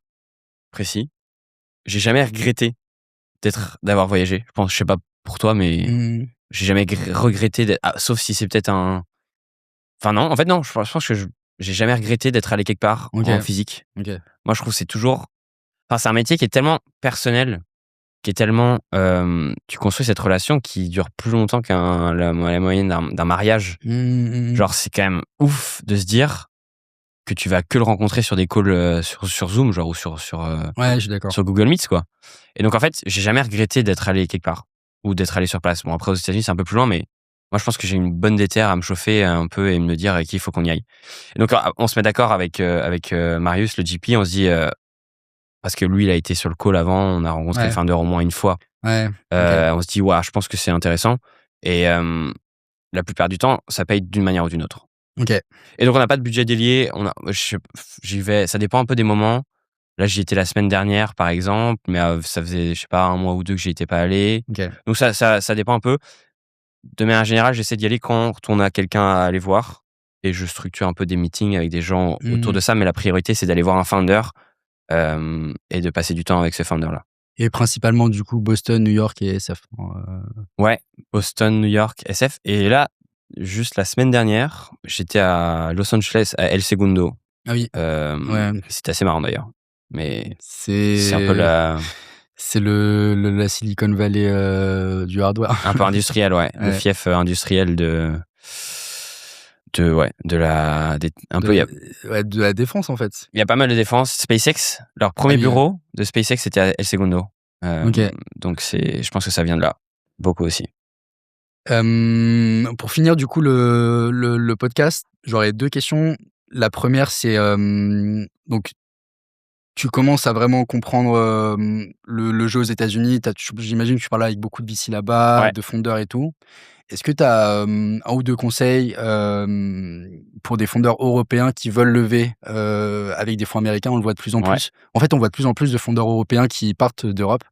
précis. J'ai jamais regretté d'avoir voyagé. Je sais pas pour toi, mais Mmh. j'ai jamais regretté sauf si c'est peut-être un enfin non, en fait non, je pense que j'ai jamais regretté d'être allé quelque part en OK, physique. OK. Moi, je trouve que c'est toujours enfin, c'est un métier qui est tellement personnel, qui est tellement, tu construis cette relation qui dure plus longtemps la moyenne d'un mariage. Mmh, mmh mh. Genre, c'est quand même ouf de se dire que tu vas que le rencontrer sur des calls, sur Zoom, genre ou Ouais, je suis d'accord. sur Google Meets, quoi. Et donc en fait, j'ai jamais regretté d'être allé quelque part ou d'être allé sur place. Bon, après aux États-Unis, c'est un peu plus loin, mais moi je pense que j'ai une bonne déterre à me chauffer un peu et me dire qu'il faut qu'on y aille. Et donc on se met d'accord avec Marius, le GP, on se dit, parce que lui, il a été sur le call avant, on a rencontré le Ouais, founder au moins une fois. ouais, OK, On se dit: «Waouh, je pense que c'est intéressant» et la plupart du temps, ça paye d'une manière ou d'une autre. OK. Et donc on n'a pas de budget délié, j'y vais ça dépend un peu des moments. Là, j'y étais la semaine dernière, par exemple, mais ça faisait, je sais pas, un mois ou 2 que j'y étais pas allé. OK. Donc ça dépend un peu. De manière générale, j'essaie d'y aller quand on a quelqu'un à aller voir et je structure un peu des meetings avec des gens autour de Mmh. ça, mais la priorité, c'est d'aller voir un founder, et de passer du temps avec ce founder-là. Et principalement du coup Boston, New York et SF? Ouais, Boston, New York, SF et là, juste la semaine dernière, j'étais à Los Angeles, à El Segundo. Ah oui, ouais, C'était assez marrant d'ailleurs, mais c'est un peu c'est c'est la Silicon Valley, du hardware. un peu industriel, ouais, le Ouais, fief, industriel de la des un peu de la défense en fait. il y a pas mal de défense. SpaceX, leur Ah premier oui, bureau de SpaceX, c'était à El Segundo. OK. Donc je pense que ça vient de là, beaucoup aussi. Pour finir du coup le podcast, j'aurais 2 questions. La première c'est, donc tu commences à vraiment comprendre, le jeu aux États-Unis. J'imagine que tu parles avec beaucoup de VC là-bas, Ouais. de fondeurs et tout. Est-ce que tu as, 1 ou 2 conseils, pour des fondeurs européens qui veulent lever, avec des fonds américains? On le voit de plus en Ouais. plus. En fait, on voit de plus en plus de fondeurs européens qui partent d'Europe,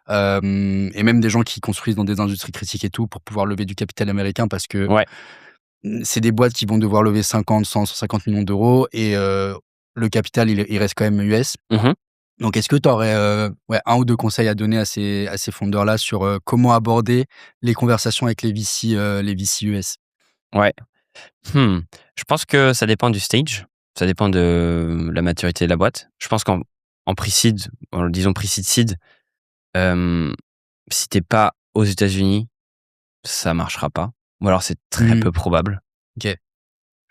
et même des gens qui construisent dans des industries critiques et tout pour pouvoir lever du capital américain parce que, Ouais. c'est des boîtes qui vont devoir lever 50, 100, 150 millions d'euros et le capital, il reste quand même US. Mmh. Donc est-ce que tu aurais, ouais, 1 ou 2 conseils à donner à ces fondeurs-là sur, comment aborder les conversations avec les VC US? Ouais. Mmh. Je pense que ça dépend du stage, ça dépend de la maturité de la boîte. Je pense qu'en pre-seed, disons pre-seed seed, hem, si tu pas aux États-Unis, ça marchera pas ou alors c'est très Mmh. peu probable. OK.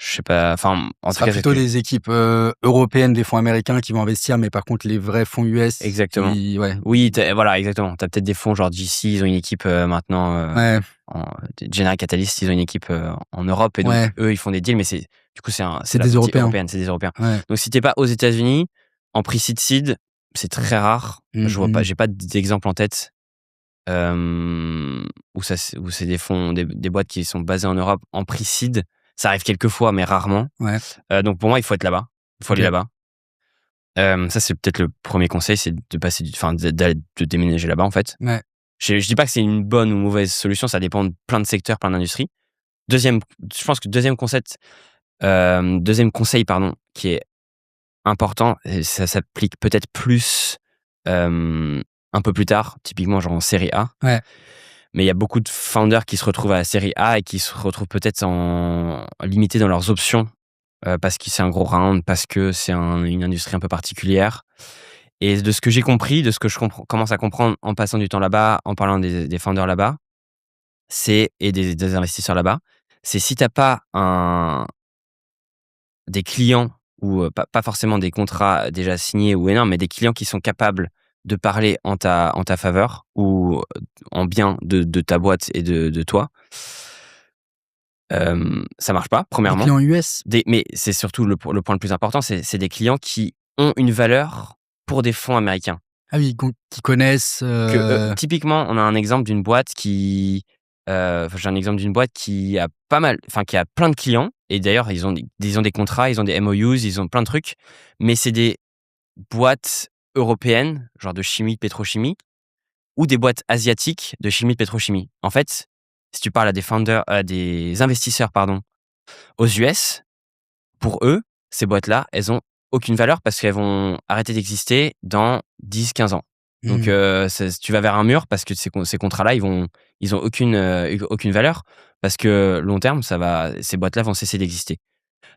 Je sais pas, enfin, en Ce tout sera cas, c'est ce plutôt que des équipes, européennes, des fonds américains qui vont investir, mais par contre les vrais fonds US exactement. qui ouais. Oui, voilà, exactement. Tu as peut-être des fonds genre GC, ils ont une équipe, maintenant, Ouais, en General Catalyst, ils ont une équipe, en Europe et donc ouais, eux, ils font des deals, mais du coup, c'est c'est la des partie Européens. européenne, c'est des Européens. Ouais. Donc si t'es pas aux États-Unis, en pre-seed seed, c'est très rare. Mmh mh. J'ai pas d'exemple en tête, où c'est des fonds, des boîtes qui sont basées en Europe en pre-seed. Ça arrive quelques fois, mais rarement. Ouais. Donc pour moi, il faut être là-bas. Il faut aller OK. là-bas. Ça, c'est peut-être le premier conseil, c'est de passer de déménager là-bas, en fait. Ouais. Je dis pas que c'est une bonne ou mauvaise solution, ça dépend de plein de secteurs, plein d'industries. Deuxième Je pense que deuxième conseil, pardon, qui est important et ça s'applique peut-être plus, un peu plus tard, typiquement genre en série A. Ouais. Mais il y a beaucoup de founders qui se retrouvent à la série A et qui se retrouvent peut-être limités dans leurs options parce que c'est un gros round, parce que c'est une industrie un peu particulière. Et de ce que j'ai compris, de ce que je commence à comprendre en passant du temps là-bas, en parlant des founders là-bas, et des investisseurs là-bas, c'est si tu n'as pas des clients ou pas forcément des contrats déjà signés ou énormes, mais des clients qui sont capables de parler en ta faveur ou en bien de ta boîte et de toi, ça marche pas, Des premièrement. clients US? Mais c'est surtout le point le plus important, c'est des clients qui ont une valeur pour des fonds américains. Ah oui, qui connaissent, Typiquement, on a un exemple d'une boîte j'ai un exemple d'une boîte qui a qui a plein de clients et d'ailleurs ils ont des contrats, ils ont des MOUs, ils ont plein de trucs, mais c'est des boîtes européennes, genre de chimie, de pétrochimie, ou des boîtes asiatiques de chimie, de pétrochimie. En fait, si tu parles à des investisseurs, pardon, aux US, pour eux, ces boîtes-là, elles ont aucune valeur parce qu'elles vont arrêter d'exister dans 10-15 ans. Donc, Mmh. tu vas vers un mur parce que ces contrats-là, ils ont aucune valeur parce que long terme, ces boîtes-là vont cesser d'exister.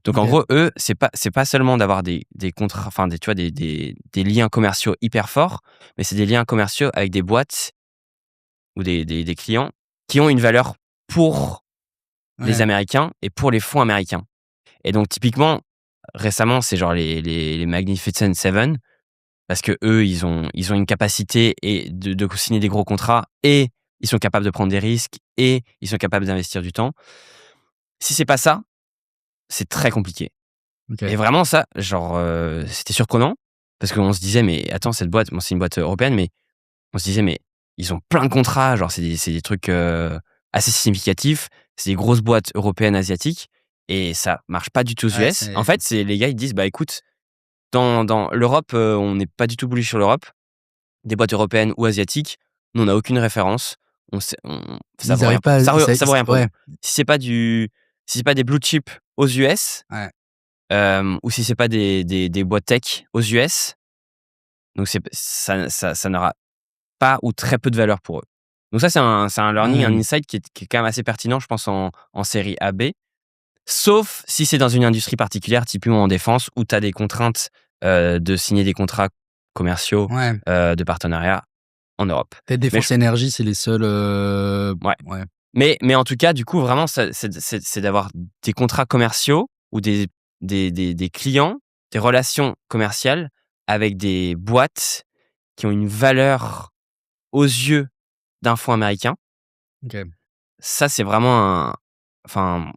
Donc, en OK. gros, eux, c'est pas seulement d'avoir des contrats, enfin, tu vois, des liens commerciaux hyper forts, mais c'est des liens commerciaux avec des boîtes ou des clients qui ont une valeur pour les Ouais. Américains et pour les fonds américains. Et donc, typiquement, récemment, c'est genre les Magnificent Seven, parce que eux, ils ont une capacité et de signer des gros contrats et ils sont capables de prendre des risques et ils sont capables d'investir du temps. Si c'est pas ça, c'est très compliqué. OK. Et vraiment ça, genre, c'était surprenant parce qu'on se disait: «Mais attends, cette boîte», bon, c'est une boîte européenne, mais on se disait: «Mais ils ont plein de contrats», genre c'est des trucs, assez significatifs. C'est des grosses boîtes européennes, asiatiques et ça marche pas du tout aux Ouais, US. En fait, c'est les gars, ils disent: «Bah, écoute, dans l'Europe, on n'est pas du tout bullish sur l'Europe. Des boîtes européennes ou asiatiques, nous, on n'a aucune référence. On sait ça ils vaut rien arrivent pas à ça vaut rien pour nous. ouais, Si c'est pas si c'est pas des blue chips aux US, ouais. ou si c'est pas des boîtes tech aux US, donc ça n'aura pas ou très peu de valeur pour eux. Donc ça, c'est un learning, un Mmh. insight qui est quand même assez pertinent, je pense, en série AB. Sauf si c'est dans une industrie particulière, typiquement en défense, où tu as des contraintes, de signer des contrats commerciaux, Ouais. de partenariat en Europe. Peut-être Mais je Défense Énergie, c'est les seuls, Ouais. ouais. Mais en tout cas, du coup, vraiment, c'est d'avoir des contrats commerciaux ou des clients, des relations commerciales avec des boîtes qui ont une valeur aux yeux d'un fonds américain. OK. Ça, c'est vraiment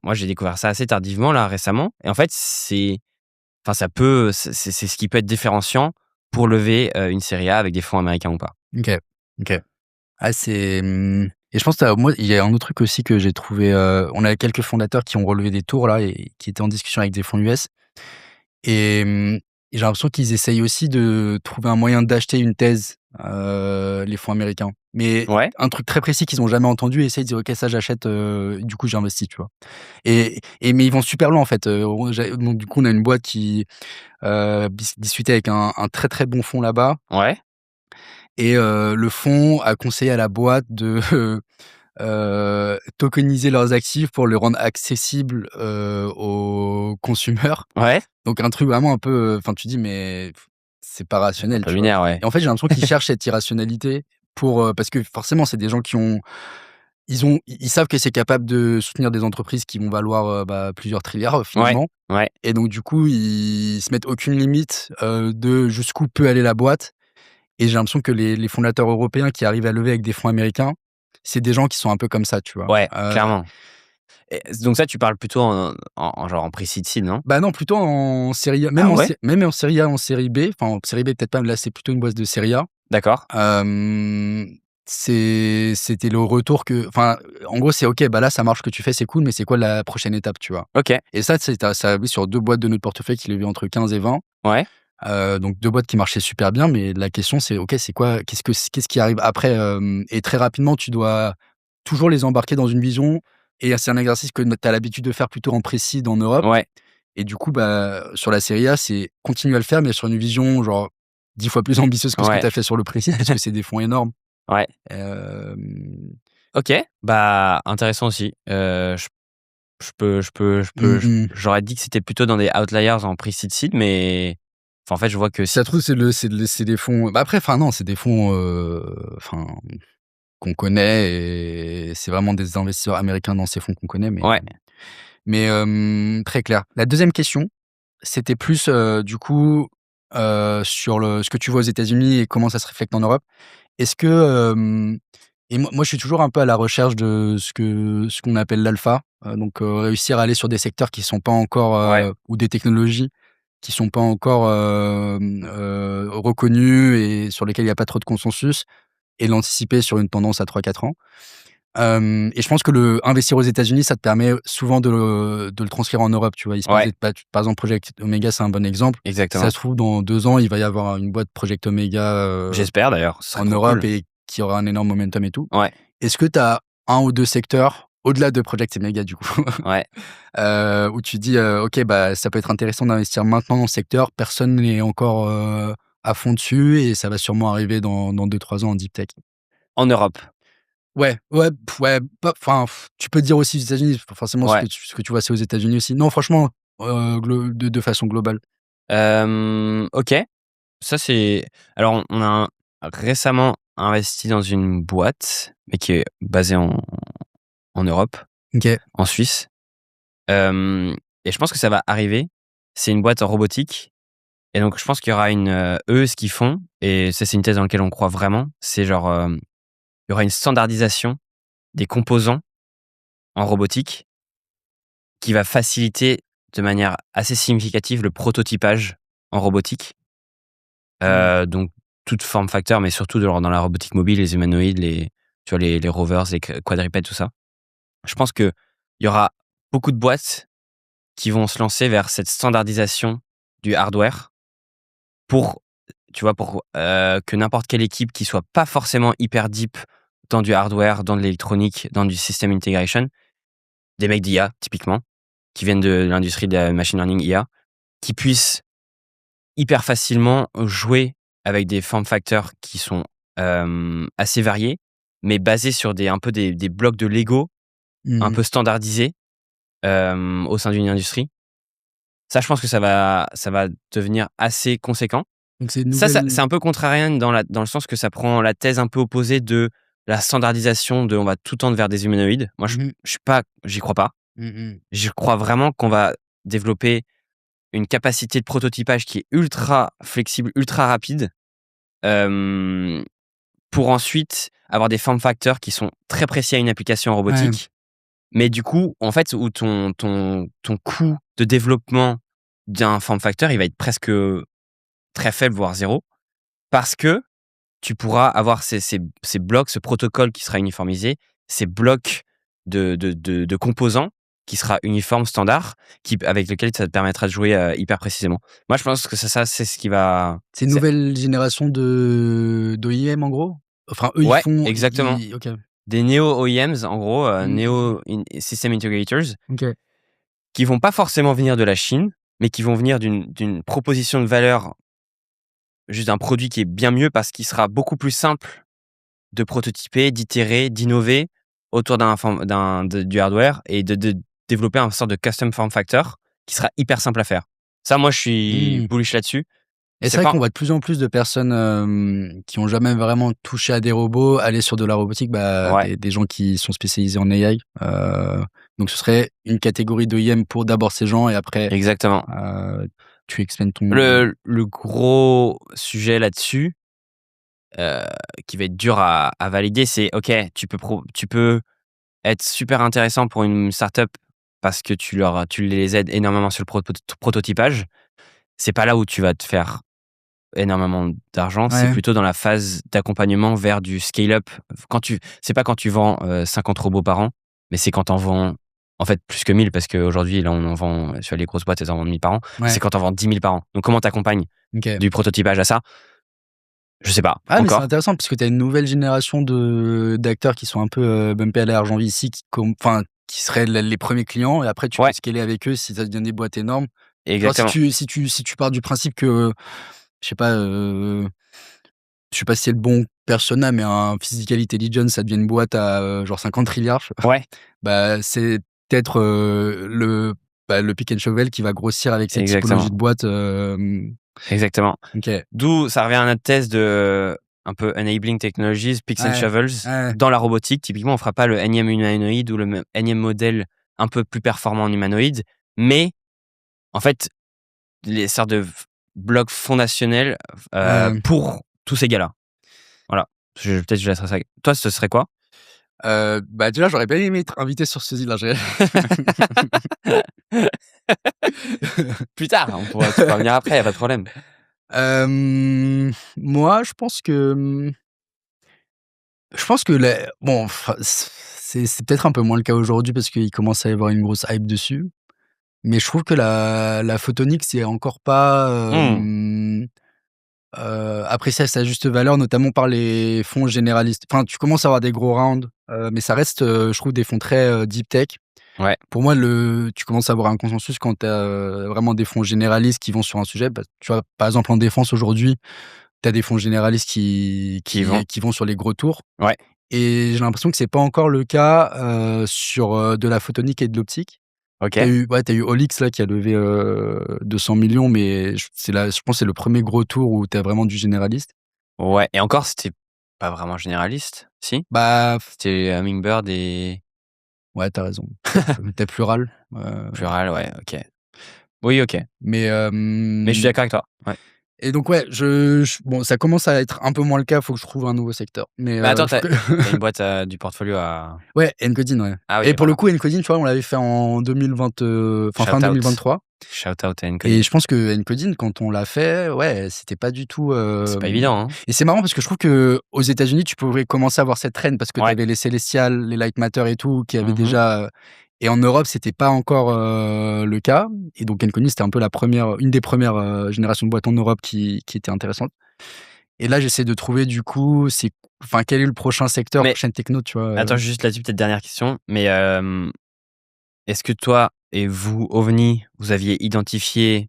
moi, j'ai découvert ça assez tardivement, là, récemment et en fait, c'est ce qui peut être différenciant pour lever, une série A avec des fonds américains ou pas. OK. OK. Ah et je pense moi, il y a un autre truc aussi que j'ai trouvé, on a quelques fondateurs qui ont relevé des tours là et qui étaient en discussion avec des fonds US et et j'ai l'impression qu'ils essayent aussi de trouver un moyen d'acheter une thèse, les fonds américains. Mais Ouais, un truc très précis qu'ils ont jamais entendu, et essayent de dire: «OK, ça j'achète, du coup j'investis», tu vois? Mais ils vont super loin en fait, donc du coup on a une boîte qui, discutait avec un très, très bon fonds là-bas. ouais, Et le fonds a conseillé à la boîte de, tokeniser leurs actifs pour le rendre accessible, aux consommateurs. ouais, Donc un truc vraiment un peu, enfin tu dis: «Mais c'est pas un rationnel», peu tu vois? lunaire, ouais. Et en fait, j'ai l'impression qu'ils cherchent cette irrationalité pour, parce que forcément, c'est des gens qui ont ils savent que c'est capable de soutenir des entreprises qui vont valoir, plusieurs trilliards, Ouais, finalement. ouais. Et donc du coup, ils se mettent aucune limite, de jusqu'où peut aller la boîte. Et j'ai l'impression que les fondateurs européens qui arrivent à lever avec des fonds américains, c'est des gens qui sont un peu comme ça, tu vois? Ouais, clairement. Et donc ça, tu parles plutôt en genre en pre-seed seed, non? Bah, non, plutôt en série A, Ah ouais? même en série A, en série B, enfin, en série B peut-être pas, là, c'est plutôt une boîte de série A. D'accord. Hem, c'était le retour que, enfin, en gros, c'est: «OK, bah, là, ça marche ce que tu fais, c'est cool, mais c'est quoi la prochaine étape?» tu vois? OK. Et ça a vu sur 2 boîtes de notre portefeuille qui levaient entre 15 et 20. Ouais. Donc 2 boîtes qui marchaient super bien, mais la question c'est: «OK, c'est quoi? Qu'est-ce qui arrive après?» Et très rapidement, tu dois toujours les embarquer dans une vision, et c'est un exercice que tu as l'habitude de faire plutôt en précis en Europe. Ouais. Et du coup, bah, sur la série A, c'est continuer à le faire, mais sur une vision genre 10 fois plus ambitieuse que ce que Ouais. tu as fait sur le précis, parce que c'est des fonds énormes. Ouais. Hem, OK, bah, intéressant aussi. J'aurais dit que c'était plutôt dans des outliers en pre-seed seed, mais en fait, je vois que si ça se trouve, c'est des fonds bah, après, enfin non, c'est des fonds, enfin, qu'on connaît et c'est vraiment des investisseurs américains dans ces fonds qu'on connaît, ouais, très clair. La deuxième question, c'était plus, du coup, sur ce que tu vois aux États-Unis et comment ça se reflète en Europe. Est-ce que, et moi je suis toujours un peu à la recherche de ce qu'on appelle l'alpha, donc réussir à aller sur des secteurs qui sont pas encore, ouais, ou des technologies qui sont pas encore, reconnues et sur lesquelles il y a pas trop de consensus et l'anticiper sur une tendance à 3-4 ans. Et je pense que investir aux États-Unis, ça te permet souvent de le transférer en Europe, tu vois? Il se passe ouais, par exemple, Project Omega, c'est un bon exemple. Si ça exactement. se trouve, dans 2 ans, il va y avoir une boîte Project Omega, J'espère d'ailleurs, ce serait en trop Europe cool. et qui aura un énorme momentum et tout. Ouais, Est-ce que tu as 1 ou 2 secteurs, au-delà de Project Omega du coup, ouais. où tu dis: «OK, bah, ça peut être intéressant d'investir maintenant dans ce secteur, personne n'est encore, à fond dessus et ça va sûrement arriver dans 2-3 ans en deep tech»? En Europe, Ouais, ouais, ouais, pas enfin, tu peux dire aussi aux États-Unis, forcément ouais. ce que tu vois, c'est aux États-Unis aussi. Non, franchement, de façon globale. OK, ça c'est alors on a récemment investi dans une boîte, mais qui est basée en Europe, OK. en Suisse. Hem Et je pense que ça va arriver. C'est une boîte en robotique et donc je pense qu'il y aura eux, ce qu'ils font et ça, c'est une thèse dans laquelle on croit vraiment, c'est genre, il y aura une standardisation des composants en robotique qui va faciliter de manière assez significative le prototypage en robotique. Mmh. Donc toute forme facteur, mais surtout dans la robotique mobile, les humanoïdes, tu vois, les rovers, les quadrupèdes, tout ça. Je pense qu'il y aura beaucoup de boîtes qui vont se lancer vers cette standardisation du hardware pour, tu vois, que n'importe quelle équipe qui soit pas forcément hyper deep dans du hardware, dans de l'électronique, dans du system integration, des mecs d'IA typiquement, qui viennent de l'industrie de la machine learning IA, qui puissent hyper facilement jouer avec des form factors qui sont, assez variés, mais basés sur des blocs de Lego un Mmh. peu standardisés, au sein d'une industrie. Ça, je pense que ça va devenir assez conséquent. Donc c'est une Ça, nouvelle c'est un peu contrarian dans le sens que ça prend la thèse un peu opposée de la standardisation on va tout tendre vers des humanoïdes. Moi, mmh mh. j'y crois pas. Mmh mh. Je crois vraiment qu'on va développer une capacité de prototypage qui est ultra flexible, ultra rapide, hem, pour ensuite avoir des form factors qui sont très précis à une application en Ouais. robotique. Mais du coup, en fait, où ton coût de développement d'un form factor, il va être presque très faible, voire zéro, parce que tu pourras avoir ces blocs, ce protocole qui sera uniformisé, ces blocs de composants qui sera uniforme, standard, avec lequel ça te permettra de jouer, hyper précisément. Moi, je pense que ça, c'est ce qui va C'est une c'est nouvelle génération d'OEM en gros? Enfin, eux, ils ouais, font exactement. OK. Des neo OEMs, en gros, Mmh mh. neo in system integrators, OK. qui vont pas forcément venir de la Chine, mais qui vont venir d'une proposition de valeur, juste d'un produit qui est bien mieux parce qu'il sera beaucoup plus simple de prototyper, d'itérer, d'innover autour du hardware et de développer un sorte de custom form factor qui sera hyper simple à faire. Ça, moi, je suis Mmh. bullish là-dessus. Et c'est C'est vrai pas qu'on voit de plus en plus de personnes, qui ont jamais vraiment touché à des robots, aller sur de la robotique, bah, ouais, des gens qui sont spécialisés en AI. Donc ce serait une catégorie d'OEM pour d'abord ces gens et après, exactement. heu, tu expands ton Le gros sujet là-dessus, heu, qui va être dur à valider, c'est OK, tu peux être super intéressant pour une startup parce que tu les aides énormément sur le prototypage. C'est pas là où tu vas te faire énormément d'argent, c'est ouais. plutôt dans la phase d'accompagnement vers du scale-up. C'est pas quand tu vends, 50 robots par an, mais c'est quand tu en vends, en fait, plus que 1000 parce qu'aujourd'hui, là, on en vend, sur les grosses boîtes, elles en vendent 1000 par an. Ouais, C'est quand tu en vends 10 000 par an. Donc comment tu accompagnes OK. du prototypage à ça? Je sais pas, Ah mais c'est encore. intéressant parce que tu as une nouvelle génération d'acteurs qui sont un peu, bumpés à l'argent ici, enfin, qui seraient les premiers clients et après tu peux Ouais, scaler avec eux si ça devient des boîtes énormes. Genre exactement. si tu pars du principe que je sais pas, je sais pas si c'est le bon persona, mais un Physical Intelligence, ça devient une boîte à, genre 50 trilliards. Ouais, Bah, c'est peut-être, le pick and shovel qui va grossir avec cette typologie exactement, de boîte, exactement. OK. D'où ça revient à notre thèse de un peu enabling technologies, picks and Ouais, shovels ouais, dans la robotique. Typiquement, on fera pas le énième humanoïde ou le énième modèle un peu plus performant en humanoïde, mais en fait, les sortes de blocs fondationnels ouais. pour tous ces gars-là. Voilà. Peut-être je laisserai ça. Toi, ce serait quoi? Bah, déjà, j'aurais bien aimé être invité sur ce deal là, Plus tard, tu pourras venir après, y a pas de problème. Moi, je pense que les bon, enfin, c'est peut-être un peu moins le cas aujourd'hui parce qu'il commence à y avoir une grosse hype dessus. Mais je trouve que la photonique, c'est encore pas, Mmh. apprécié à sa juste valeur, notamment par les fonds généralistes. Enfin, tu commences à avoir des gros rounds, mais ça reste, je trouve des fonds très, deep tech. Ouais, Pour moi, tu commences à avoir un consensus quand tu as, vraiment des fonds généralistes qui vont sur un sujet. Bah, tu vois, par exemple, en défense aujourd'hui, tu as des fonds généralistes qui qui vont. qui qui vont sur les gros tours Ouais, et j'ai l'impression que c'est pas encore le cas, sur, de la photonique et de l'optique. OK. Tu eu Olix là qui a levé, 200 000 000 mais je pense que c'est le premier gros tour où tu as vraiment du généraliste. Ouais et encore, c'était pas vraiment généraliste, si? Bah, C'était Hummingbird et ouais, tu as raison. Tu as Plural, Plural, ouais, OK. Oui, OK. mais Mais je suis d'accord avec toi. Ouais. et donc ouais, je bon, ça commence à être un peu moins le cas, faut que je trouve un nouveau secteur. Mais, Mais attends, je tu trouve que as une boîte, du portfolio à ouais, Encoding, ouais. ah Et oui, pour le voilà. coup, Encoding, tu vois, on l'avait fait en 2020, enfin fin Shout out. 2023 Shout out à et Encoding. je pense que Encoding, quand on l'a fait, ouais, c'était pas du tout, C'est pas évident, hein? et c'est marrant parce que je trouve qu'aux États-Unis, tu pouvais commencer à avoir cette trend parce que tu Ouais. avais les Celestial, les Light Matter et tout qui avaient Mmh. déjà, et en Europe, c'était pas encore, le cas et donc Encoding, c'était un peu une des premières, générations de boîtes en Europe qui était intéressante et là, j'essaie de trouver du coup, quel est le prochain secteur, Mais prochaine techno, tu vois? attends, juste là-dessus, peut-être dernière question, mais est-ce que toi et vous, OVNI, vous aviez identifié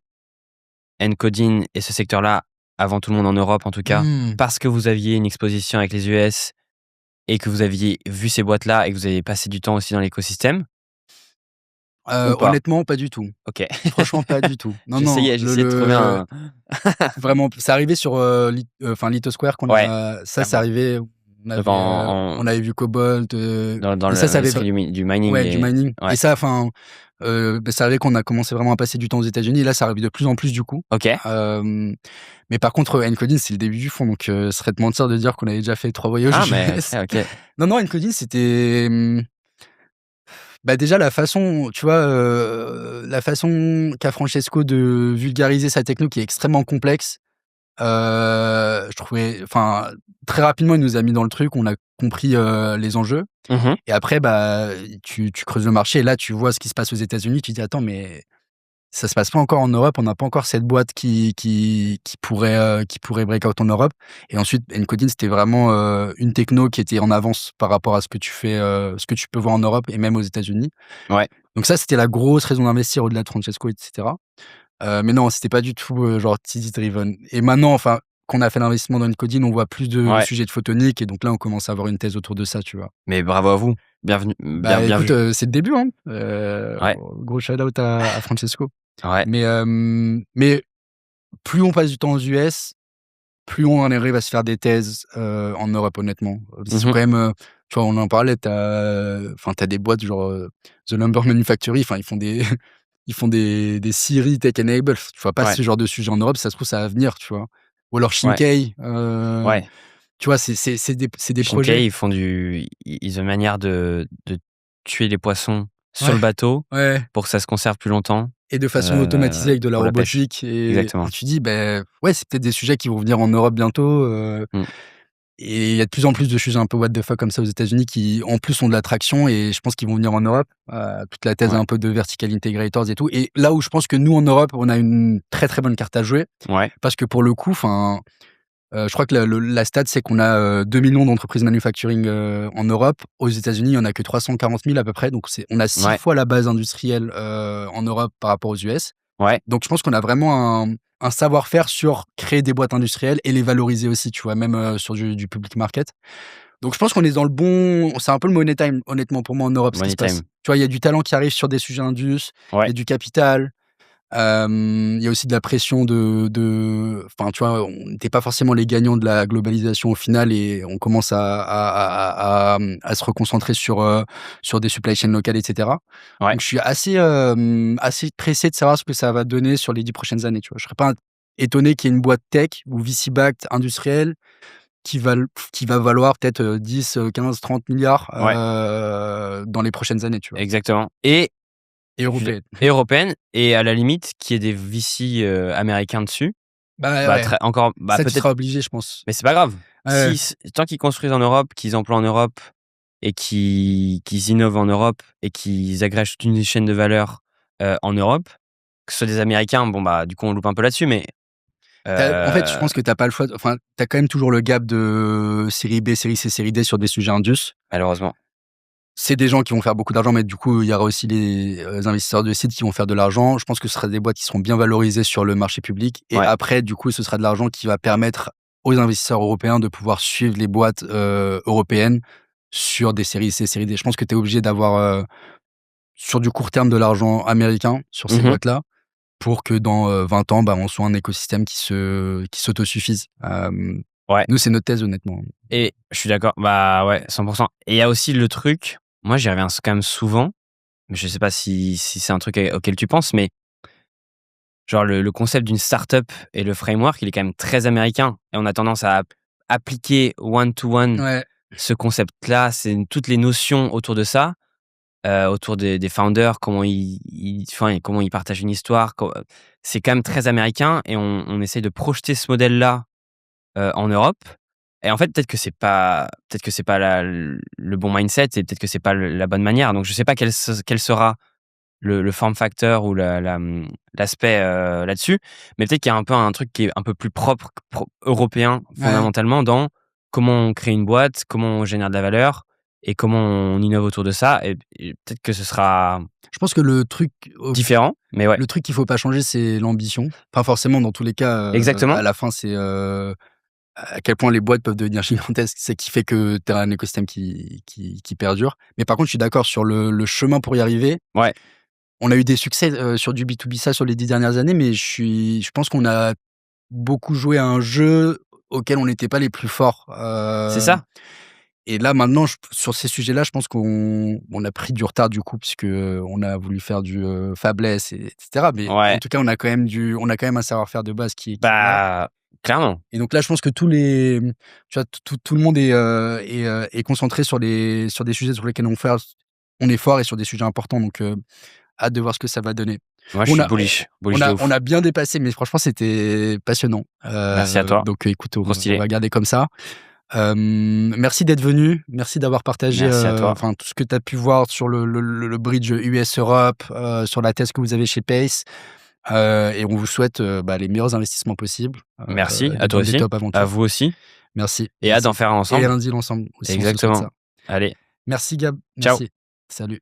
Encoding et ce secteur-là avant tout le monde en Europe, en tout cas, Mmh. parce que vous aviez une exposition avec les US et que vous aviez vu ces boîtes-là et que vous avez passé du temps aussi dans l'écosystème ou pas? Honnêtement, pas du tout. OK. Franchement, pas du tout. Non, non, J'essayais de trouver un vraiment, c'est arrivé sur, Lithosquare ouais, c'est clairement. arrivé, Donc en on avait vu Cobalt, dans et ça avait l'industrie du mining ouais, du et mining et ouais. ça, c'est arrivé qu'on a commencé vraiment à passer du temps aux États-Unis et là, ça arrive de plus en plus du coup. OK. Mais par contre, Encoding, c'est le début du fond, donc ce serait de mentir de dire qu'on avait déjà fait 3 voyages Ah aux mais US. OK. Non, non, Encoding, c'était, bah, déjà la façon, tu vois, la façon qu'a Francesco de vulgariser sa techno qui est extrêmement complexe, je trouvais très rapidement, il nous a mis dans le truc, on a compris, les enjeux Mmh. et après, bah, tu creuses le marché et là, tu vois ce qui se passe aux États-Unis, tu te dis: «Attends, mais ça se passe pas encore en Europe, on n'a pas encore cette boîte qui pourrait break out en Europe» et ensuite, Encoding, c'était vraiment, une techno qui était en avance par rapport à ce que tu fais, ce que tu peux voir en Europe et même aux États-Unis. Ouais. Donc ça, c'était la grosse raison d'investir au-delà de Francesco et cetera. Mais non, c'était pas du tout, genre TD driven et maintenant, qu'on a fait l'investissement dans Encoding, on voit plus de Ouais. sujets de photonique et donc là, on commence à avoir une thèse autour de ça, tu vois? Mais bravo à vous. Bienvenue, Bah, bien écoute, vu. c'est le début, hein, Ouais, gros shout out à Francesco. ouais. Mais plus on passe du temps aux US, plus on arrive à se faire des thèses, en Europe, honnêtement. Ils sont Mmh. quand même, tu vois, on en parlait, t'as des boîtes genre, The Lumber Manufactory, ils font des Siri tech enabled. Tu vois pas Ouais, ce genre de sujet en Europe, ça se trouve, ça va venir, tu vois? Ou alors ouais, Shinkei, ouais. tu vois, c'est des projets. Shinkei, ils ont une manière de tuer les poissons sur Ouais, le bateau ouais. pour que ça se conserve plus longtemps, Et de façon automatisée avec de la pour la pêche. robotique et Exactement. tu dis: ben ouais, c'est peut-être des sujets qui vont venir en Europe bientôt, Mmh. et il y a de plus en plus de sujets un peu what the fuck comme ça aux États-Unis qui, en plus, ont de l'attraction et je pense qu'ils vont venir en Europe. Toute la thèse Ouais, un peu de vertical integrators et tout et là où je pense que nous, en Europe, on a une très, très bonne carte à jouer ouais, parce que pour le coup, je crois que la stat, c'est qu'on a, 2 000 000 d'entreprises manufacturing, en Europe. Aux États-Unis, il y en a que 340 000 à peu près, donc on a 6 ouais. fois la base industrielle, en Europe par rapport aux US. Ouais. Donc je pense qu'on a vraiment un savoir-faire sur créer des boîtes industrielles et les valoriser aussi, tu vois? Même, sur du public market. Donc je pense qu'on est dans le bon c'est un peu le money time, honnêtement, pour moi, en Europe, ce qui Money se passe. time. Tu vois, il y a du talent qui arrive sur des sujets indus, il y Ouais. a du capital, il y a aussi de la pression enfin, tu vois, on n'était pas forcément les gagnants de la globalisation au final et on commence à se reconcentrer sur des supply chains locales et cetera. Ouais. Donc je suis assez pressé de savoir ce que ça va donner sur les 10 prochaines années, tu vois? Je serais pas étonné qu'il y ait une boîte tech ou VC-backed industrielle qui va valoir peut-être, 10, 15, 30 milliards Ouais. dans les prochaines années, tu vois? Exactement. Et Et européenne. européenne et à la limite qu'il y ait des VC, américains dessus. Bah, Bah, ouais, très encore bah, ça tu peut-être seras obligé, je pense. mais c'est pas grave. Ouais, ouais. Tant qu'ils construisent en Europe, qu'ils emploient en Europe et qu'ils innovent en Europe et qu'ils agrègent toute une chaîne de valeur, en Europe, que ce soit des Américains, bon, bah, du coup, on loupe un peu là-dessus, mais En fait, je pense que tu as pas le choix enfin, tu as quand même toujours le gap de série B, série C, série D sur des sujets indus. malheureusement. C'est des gens qui vont faire beaucoup d'argent, mais du coup, il y aura aussi les, investisseurs de seed qui vont faire de l'argent. Je pense que ce sera des boîtes qui seront bien valorisées sur le marché public et Ouais. après, du coup, ce sera de l'argent qui va permettre aux investisseurs européens de pouvoir suivre les boîtes, européennes sur des séries C, séries D. Je pense que tu es obligé d'avoir, sur du court terme, de l'argent américain sur ces Mmh. boîtes-là pour que dans, 20 ans, bah, on soit un écosystème qui s'autosuffise. Ouais Nous, c'est notre thèse, honnêtement. et je suis d'accord. Bah, ouais, 100 et il y a aussi le truc, moi, j'y reviens quand même souvent, mais je sais pas si c'est un truc auquel tu penses, mais genre le concept d'une startup et le framework, il est quand même très américain et on a tendance à appliquer one to one Ouais. ce concept-là, c'est toutes les notions autour de ça, autour des founders, comment ils partagent une histoire, c'est quand même très américain et on essaye de projeter ce modèle-là, en Europe et en fait, peut-être que c'est pas le bon mindset et peut-être que c'est pas la bonne manière. Donc je sais pas quel sera le form factor ou l'aspect, là-dessus. Mais peut-être qu'il y a un peu un truc qui est un peu plus propre, européen, Ouais. fondamentalement, dans comment on crée une boîte, comment on génère de la valeur et comment on innove autour de ça et peut-être que ce sera Je pense que différent, mais ouais. le truc qu'il faut pas changer, c'est l'ambition. Pas forcément dans tous les cas, Exactement. à la fin, c'est, à quel point les boîtes peuvent devenir gigantesques, c'est qui fait que tu as un écosystème qui perdure. Mais par contre, je suis d'accord sur le chemin pour y arriver. Ouais, On a eu des succès, sur du B2B SaaS sur les 10 dernières années, mais je pense qu'on a beaucoup joué à un jeu auquel on n'était pas les plus forts, c'est ça. et là, maintenant, sur ces sujets-là, je pense qu'on a pris du retard, du coup, puisque, on a voulu faire du, fabless et etc. Mais en Ouais, tout cas, on a quand même un savoir-faire de base qui est là. bah, clairement. Et donc là, je pense que tu vois, tout le monde est concentré sur des sujets sur lesquels on est fort et sur des sujets importants. Donc, hâte de voir ce que ça va donner. Moi, je On suis a bullish, bullish de on ouf. a bien dépassé, mais franchement, c'était passionnant. Merci à toi, Donc, écoute, trop on stylé. va garder comme ça. Merci d'être venu. Merci d'avoir partagé, Merci à toi. enfin, tout ce que tu as pu voir sur le bridge US-Europe, sur la thèse que vous avez chez Pace. Et on vous souhaite, bah, les meilleurs investissements possibles, Merci, à d'être toi dans des aussi, top à aventures. vous aussi Merci, et hâte d'en merci. faire un Et ensemble. un deal ensemble aussi, on se souhaite Exactement. ça. Allez, Merci Gab, ciao. merci. Salut.